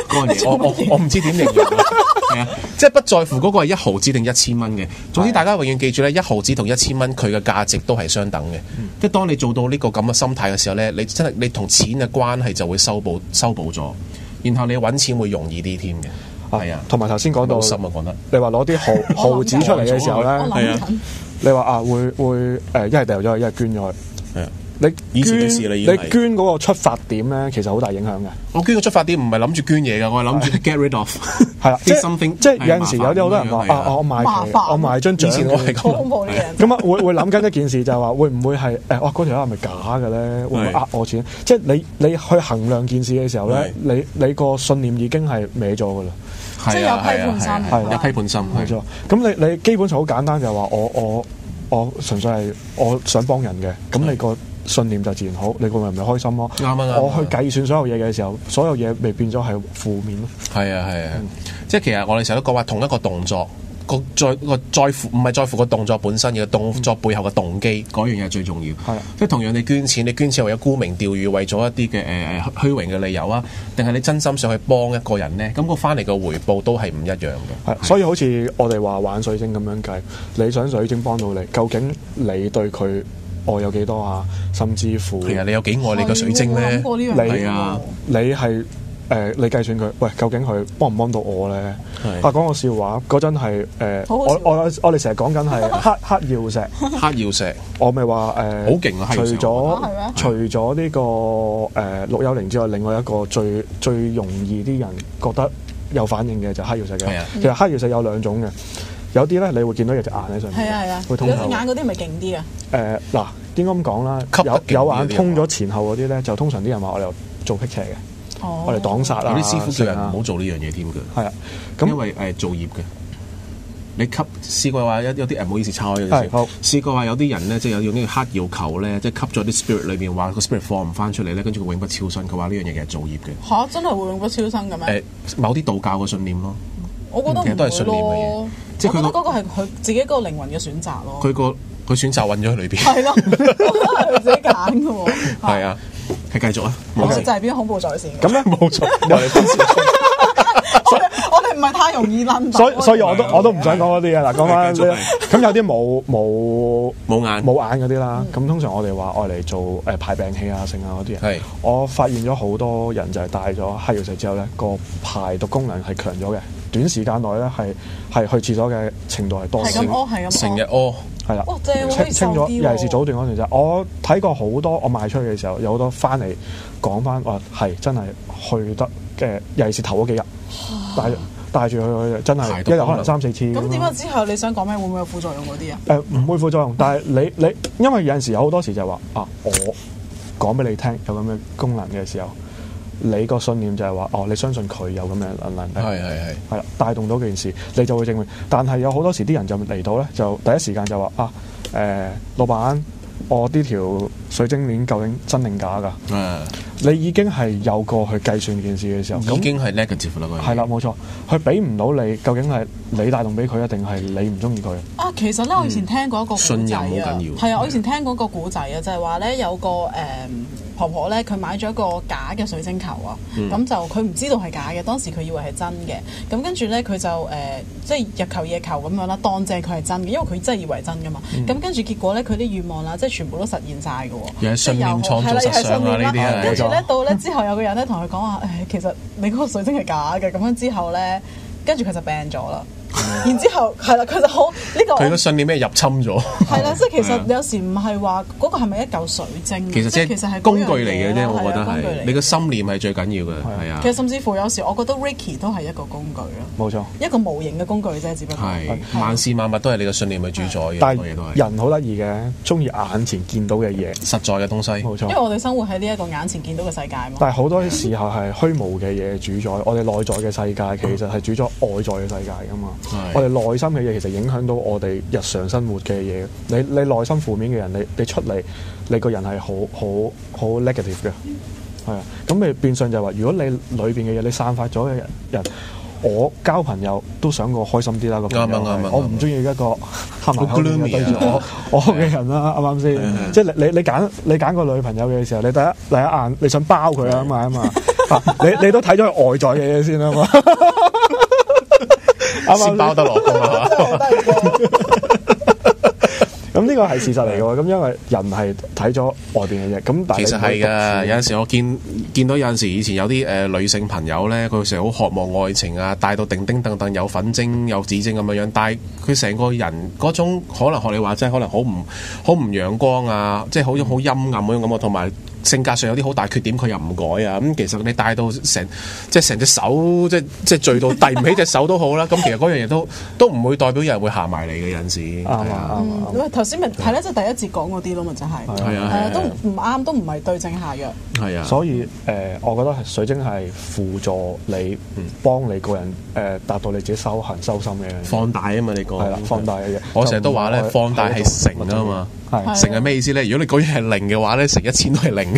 嗰樣嘢，我唔知點形容。係啊，即係不在乎嗰個係1毫紙定1000蚊嘅。總之大家永遠記住咧，1毫紙同1000蚊佢嘅價值都係相等嘅。即係當你做到呢個咁嘅心態嘅時候咧，你真係你同錢嘅關係就會修補咗，然後你揾錢會容易啲添嘅。係啊，同埋頭先講到，心啊講得，你話攞啲毫紙出嚟嘅時候咧，係啊，你話會一係掉咗，一係捐咗去。係啊。你捐嗰個出發點咧，其實好大影響嘅。我捐個出發點唔係諗住捐嘢㗎，我係諗住 get rid of。係啦，即係有陣時有啲好多人話我買張獎，以前我係咁。咁啊會諗緊一件事就係話會唔會係嗰條係咪假嘅咧？會唔會呃我錢？即係你去衡量件事嘅時候咧，你個信念已經係歪咗㗎啦。即係有批判心，有批判心，冇錯。咁你基本上好簡單就係話我純粹係我想幫人嘅，咁你個信念就自然好，你個人咪開心咯。啱啊！我去計算所有嘢嘅時候，所有嘢咪變咗係負面咯。係啊，即係其實我哋成日都講話同一個動作，
在乎唔係在乎個動作本身，而個動作背後嘅動機嗰樣嘢係最重要。係即係同樣你捐錢係為咗沽名釣譽，為咗一啲嘅虛榮嘅理由啊，定係你真心想去幫一個人呢？咁個翻嚟嘅回報都係唔一樣嘅。
係，所以好似我哋話玩水晶咁樣計，你想水晶幫到你，究竟你對佢愛有幾多啊？甚至乎
係啊，你有幾愛你個水晶咧？
係啊，你係你計算佢，喂，究竟佢幫唔幫到我咧？講個笑話，嗰陣係我哋成日講緊係黑曜石，
黑曜石，
我咪話
好勁啊！
除咗呢個綠幽靈之外，另外一個最容易啲人覺得有反應嘅就係黑曜石嘅。其實黑曜石有兩種嘅。有啲咧，你會見到有隻眼喺上面，
係啊，
會通透。
有隻眼嗰啲咪勁啲啊？
嗱，應該咁講啦，有眼通咗前後嗰啲咧，就通常啲人話我哋做辟邪嘅，我哋擋煞啊。
有啲師傅叫人唔好做呢樣嘢添嘅。係啊，咁因為造業嘅。你試過話有啲唔好意思抄咗少，試過話有啲人咧，即係有用呢個黑曜球咧，即係吸咗啲 spirit 裏邊，話個 spirit 放唔翻出嚟咧，跟住佢永不超生。佢話呢樣嘢其實造業嘅。
嚇！真係會永不超生嘅咩？
某啲道教嘅信念咯。
我覺得
其實都係信念嘅嘢，即係佢
嗰個係佢自己個靈魂嘅選擇咯。
佢選擇混咗喺裏邊。係
咯，佢自己揀嘅喎。
係啊，係繼續啊。
就係變恐怖在線。
咁咧冇錯，
我哋唔係太容易諗
到。所以我都唔想講嗰啲嘢嗱，講翻咁有啲冇眼嗰啲啦。咁通常我哋話愛嚟做排病氣啊、剩啊嗰啲人。我發現咗好多人就係戴咗黑曜石之後咧，個排毒功能係強咗嘅。短時間內咧係去廁所嘅程度係多，
成
日屙，
係啦，
清
咗。尤其是早段嗰段就，我睇過好多，我賣出去嘅時候有好多翻嚟講翻話係真係去得嘅，尤其是頭嗰幾日帶住去真係一日可能3-4次。
咁點解之後你想講咩？會唔會有副作用嗰啲啊？
唔會副作用，但係你因為有陣時有好多時就係話我講俾你聽有咁嘅功能嘅時候。你個信念就係話，你相信佢有咁嘅能力，係啦，帶動到件事，你就會證明。但係有好多時啲人就嚟到咧，就第一時間就話老闆，我呢條水晶鏈究竟真定假㗎？你已經係有過去計算件事嘅時候，
已經係 negative 啦。
係啦，冇錯，佢俾唔到你，究竟係你帶動俾佢，定係你唔中意佢？
其實咧，我以前聽過一個古仔
信任好緊要。
係啊，我以前聽過一個古仔啊，就係話咧有個婆婆咧，佢買咗一個假嘅水晶球啊，咁就佢唔知道係假嘅，當時佢以為係真嘅，咁跟住咧佢就即係日求夜求咁樣啦，當正佢係真嘅，因為佢真係以為真噶嘛，咁跟住結果咧佢啲願望啦，即係全部都實現晒嘅喎，
又係信念創造實相啊呢啲啊，
跟住咧到咧之後有個人咧同佢講話，其實你嗰個水晶係假嘅，咁樣之後咧，跟住佢就病咗啦。然之後係啦，佢就好呢個
佢個信念咩入侵咗？
係啦，即係其實有時唔係話嗰個係咪一嚿水晶？
其實係工具嚟嘅啫，我覺得係你個心念係最緊要嘅，係啊。
其實甚至乎有時我覺得 Reiki 都係一個工具咯，
冇錯，
一個無形嘅工具啫，只不過
係萬事萬物都係你個信念去主宰嘅，
但係人好得意嘅，中意眼前見到嘅嘢，
實在嘅東西，
冇錯。
因為我哋生活喺呢一個眼前見到嘅世界嘛。
但係好多時候係虛無嘅嘢主宰，我哋內在嘅世界其實係主宰外在嘅世界噶嘛。我哋內心嘅嘢其實影響到我哋日常生活嘅嘢。你內心負面嘅人，你出嚟，你個人係好 negative 嘅，係啊。咁咪變相就係話，如果你裏邊嘅嘢你散發咗嘅人，我交朋友都想過開心啲啦。個朋友我唔中意一個黑埋口面對住我嘅人啦，啱唔啱先？即係你揀個女朋友嘅時候，你第一眼你想包佢啊嘛，你都睇咗佢外在嘅嘢先啊嘛。
先包得落㗎嘛，
咁呢個係事實嚟嘅喎。咁因為人係睇咗外邊嘅嘢，咁但係
其實係㗎。有陣時我見到有陣時以前有啲女性朋友咧，佢成日好渴望愛情啊，戴到叮叮噹噹有粉晶有紫晶咁樣樣，但係佢成個人嗰種可能學你話齋，可能好唔陽光啊，即係好陰暗嗰種咁啊，同埋性格上有啲好大缺點，佢又唔改啊。咁其實你帶到成隻手，即係聚到遞唔起隻手都好啦。咁其實嗰樣嘢都唔會代表有人會行埋嚟嘅，有陣時。
啱頭先咪係咧，即係第一節講嗰啲咯，咪就係。係啊，都唔啱，都唔係對症下藥。
係啊。
所以我覺得水晶係輔助你，幫你個人達到你自己修行修心嘅。
放大啊嘛，你講。係啦，
放大嘅嘢。
我成日都話咧，放大係成啊嘛。成係咩意思咧？如果你嗰樣係零嘅話咧，成1000都係零。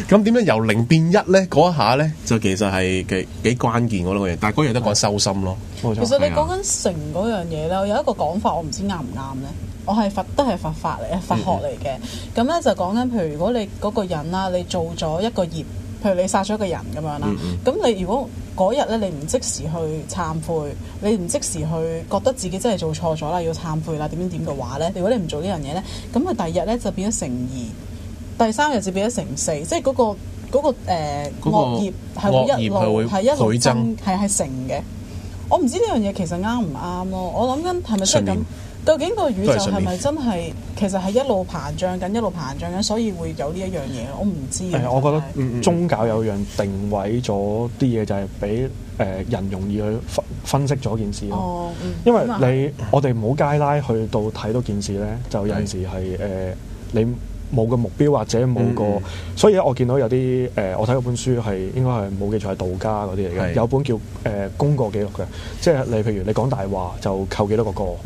咁點樣由0變1咧？嗰一下咧就其實係幾關鍵嗰兩個嘢，但係嗰樣都講收心咯。
其實你講緊成嗰樣嘢咧，有一個講法，我唔知啱唔啱咧。我係都係佛法嚟，佛學嚟嘅。咁咧就講緊，譬如如果你嗰個人啦，你做咗一個業，譬如你殺咗一個人咁樣啦，咁你如果嗰日咧你唔即時去懺悔，你唔即時去覺得自己真係做錯咗啦，要懺悔啦，點嘅話咧，如果你唔做呢樣嘢咧，咁佢第二日咧就變咗成2，第3日就變咗成4，即係嗰個惡業係會一路增，係成嘅。我唔知呢樣嘢其實啱唔啱咯。我諗緊係咪真係咁？究竟個宇宙係咪真係其實係一路膨脹緊，所以會有呢一樣嘢？我唔知。
我覺得宗教有樣定位咗啲嘢，就係俾人容易去分析咗件事咯。因為我哋冇街拉去到睇到件事咧，就有陣時係你冇個目標或者冇個，所以我見到有啲我睇嗰本書係應該係冇記錯係道家嗰啲嚟嘅，有本叫功過記錄嘅，即係你譬如你講大話就扣幾多個過，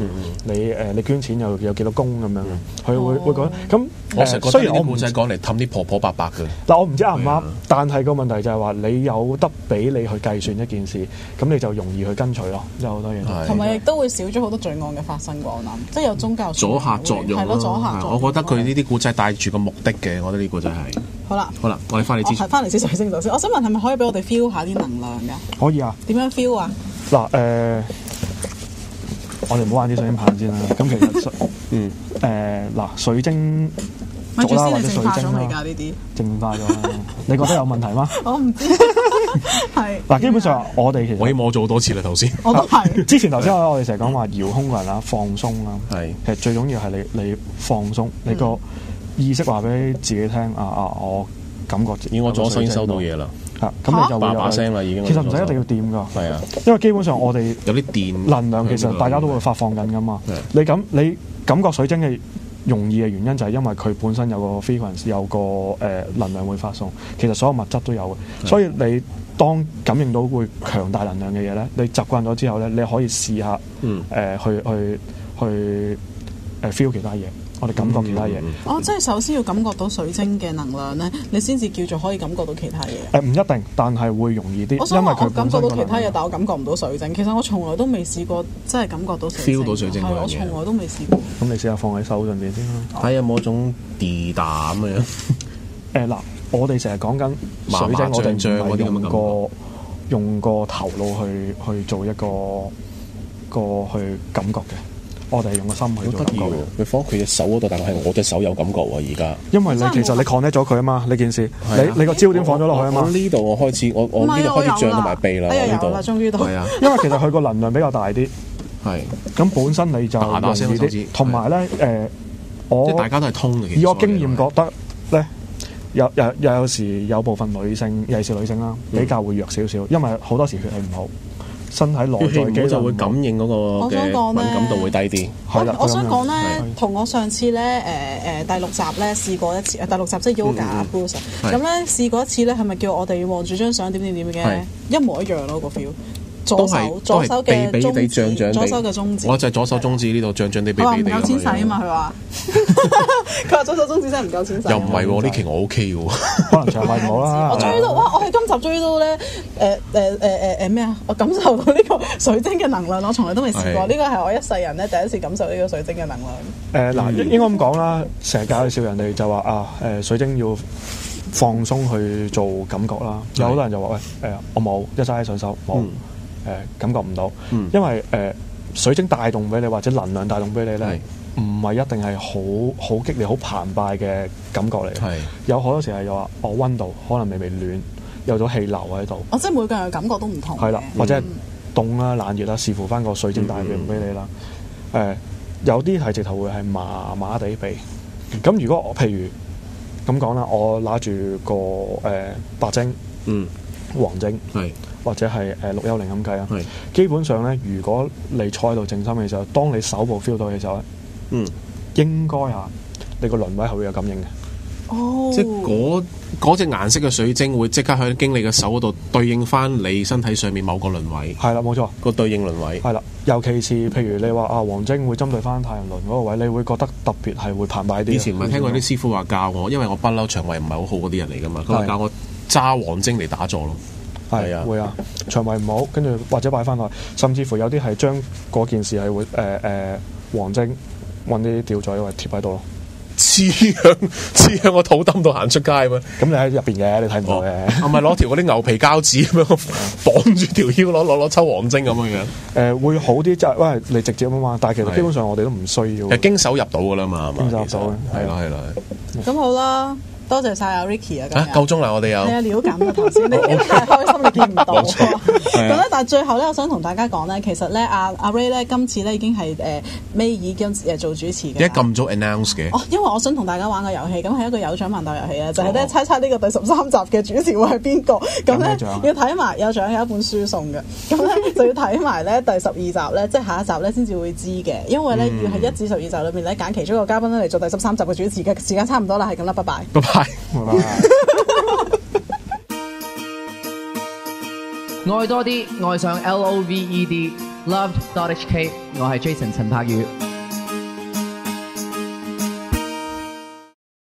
你捐錢又有幾多功咁樣，佢會講咁。
雖然我唔使講嚟氹啲婆婆伯伯嘅，
嗱我唔知啱唔啱，但係個問題就係話你有得俾你去計算一件事，咁你就容易去跟隨咯，有好多嘢。
同埋亦都會少咗好多罪案嘅發生，我諗，即係有宗教
阻嚇作用咯。我覺得佢呢啲故仔帶住個目的嘅，我覺得呢個真係
好啦，
我哋翻嚟之前，
翻嚟先水星座先。我想問係咪可以俾我哋 feel 下啲能量㗎？
可以啊。
點樣 feel 啊？
嗱我哋唔好玩啲水晶棒先啦。咁其實嗱水晶族啦或者水晶啦，淨化咗啦。你覺得有問題嗎？
我唔知。係
嗱，基本上我哋其實
我已經摸咗好多次啦，頭先。
我都係。
之前頭先我哋成日講話遙控個人啦，放鬆啦。
係。
其實最重要係你放鬆，你個意識話俾自己聽我感覺
我左手已經收到嘢啦。
咁你就會
把聲啦，已經。
其實唔使一定要掂㗎。
係啊。
因為基本上我哋
有啲電
能量，其實大家都會發放緊㗎嘛。你感覺水晶嘅容易嘅原因就係因為佢本身有個 frequency， 有個能量會發送。其實所有物質都有嘅，所以你當感應到會強大能量嘅嘢咧，你習慣咗之後咧，你可以試下去 feel 其他嘢。我哋感覺其他嘢。
即係首先要感覺到水晶嘅能量咧，你先至叫做可以感覺到其他嘢。
唔一定，但係會容易啲。因為佢
感覺到其他嘢，但我感覺唔到水晶。其實我從來都未試過真係感覺到水晶。
feel 到水晶嗰樣嘢。
我從來都未試過。
咁你試下放喺手上邊先啦。
睇有冇種地膽嘅樣？
嗱，我哋成日講緊水晶，我哋唔係用個頭腦去做一個去感覺嘅。我哋係用個心去做感覺。
佢放佢隻手嗰度，但係我隻手有感覺喎。而家
因為你其實你 connect 咗佢啊嘛，呢件事你個焦點放咗落去啊嘛。
呢度我開始我呢度開始脹到埋鼻啦。呢度
終於到。
因為其實佢個能量比較大啲。
係。
咁本身你就容易啲，同埋咧
即係大家都係通嘅。
以我經驗覺得咧，有時有部分女性，尤其是女性啦，比較會弱少少，因為好多時血氣唔好。身體內在肌就會感應嗰個嘅敏感度會低啲。係啦，
我想講咧，同我上次咧第6集咧試過一次，第6集即係 Yoga Boost。咁咧試過一次咧，係咪叫我哋望住張相點嘅？一模一樣咯個 feel。左手嘅中指，左手嘅中指。
我就係左手中指呢度脹脹地俾你哋。
唔夠錢使啊嘛！佢話左手中指真係唔夠錢使。
又唔係喎，呢期我 OK 嘅喎。
可能腸胃唔好啦。
我追到哇！我喺今集追到咧咩啊？我感受到呢個水晶嘅能量，我從來都未試過。呢個係我一世人咧第一次感受呢個水晶嘅能量。
嗱，應該咁講啦，成日介紹人哋就話水晶要放鬆去做感覺啦。有好多人就話我冇一揸起上手冇。感覺唔到，因為水晶帶動俾你或者能量帶動俾你咧，唔係一定係好激烈、好澎湃嘅感覺嚟嘅。有好多時係又話溫度可能微暖，有咗氣流喺度。
即係每個人嘅感覺都唔同。
係啦，或者係凍啦、冷熱啦，視乎翻個水晶帶動俾你啦。有啲係直頭會係麻麻地鼻。咁如果譬如咁講啦，我拿住個白晶、黃晶。或者係610咁計啊，基本上咧，如果你坐喺度靜心嘅時候，當你手部 feel 到嘅時候咧，應該你個輪位係會有感應嘅。
哦，
即係嗰隻顏色嘅水晶會即刻喺經理嘅手嗰度對應翻你身體上面某個輪位。
係啦，冇錯，
個對應輪位。
係啦，尤其是譬如你話黃晶會針對翻太陽輪嗰個位，你會覺得特別係會澎湃啲。
以前咪聽過啲師傅話教我，因為我不嬲腸胃唔係好好嗰啲人嚟噶嘛，佢話教我揸黃晶嚟打坐咯。
係啊，會啊，腸胃唔好，跟住或者擺翻落，甚至乎有啲係將嗰件事係會黃晶揾啲吊墜或貼喺度咯。
黐喺我肚墩度行出街咩？
咁你喺入邊嘅，你睇唔到嘅。
係咪攞條嗰啲牛皮膠紙咁樣綁住條腰，攞抽黃晶咁樣樣？
會好啲，就因為你直接啊嘛。但係其實基本上我哋都唔需要。
經手入到噶啦嘛，
經手入到，
係啦。
咁好啦。多謝晒阿 Ricky 啊！
夠鐘啦，我哋有
係啊，料緊啊頭先，你太開心，你見唔到啊！咁咧，但係最後咧，我想同大家講咧，其實咧，阿 Ray 咧今次咧已經係尾已經做主持嘅。
點解咁早 announce 嘅？
因為我想同大家玩個遊戲，咁係一個有獎問答遊戲啊，就係咧猜呢個第13集嘅主持會係邊個？咁咧要睇埋有獎有一本書送嘅，咁咧就要睇埋咧第12集咧，即係下一集咧先至會知嘅，因為咧要喺1至12集裏邊咧揀其中一個嘉賓咧嚟做第13集嘅主持嘅時間差唔多啦，係咁啦，拜拜。
拜拜。
愛多啲，愛上 LOVED，Loved.HK， 我係 Jason 陳柏宇。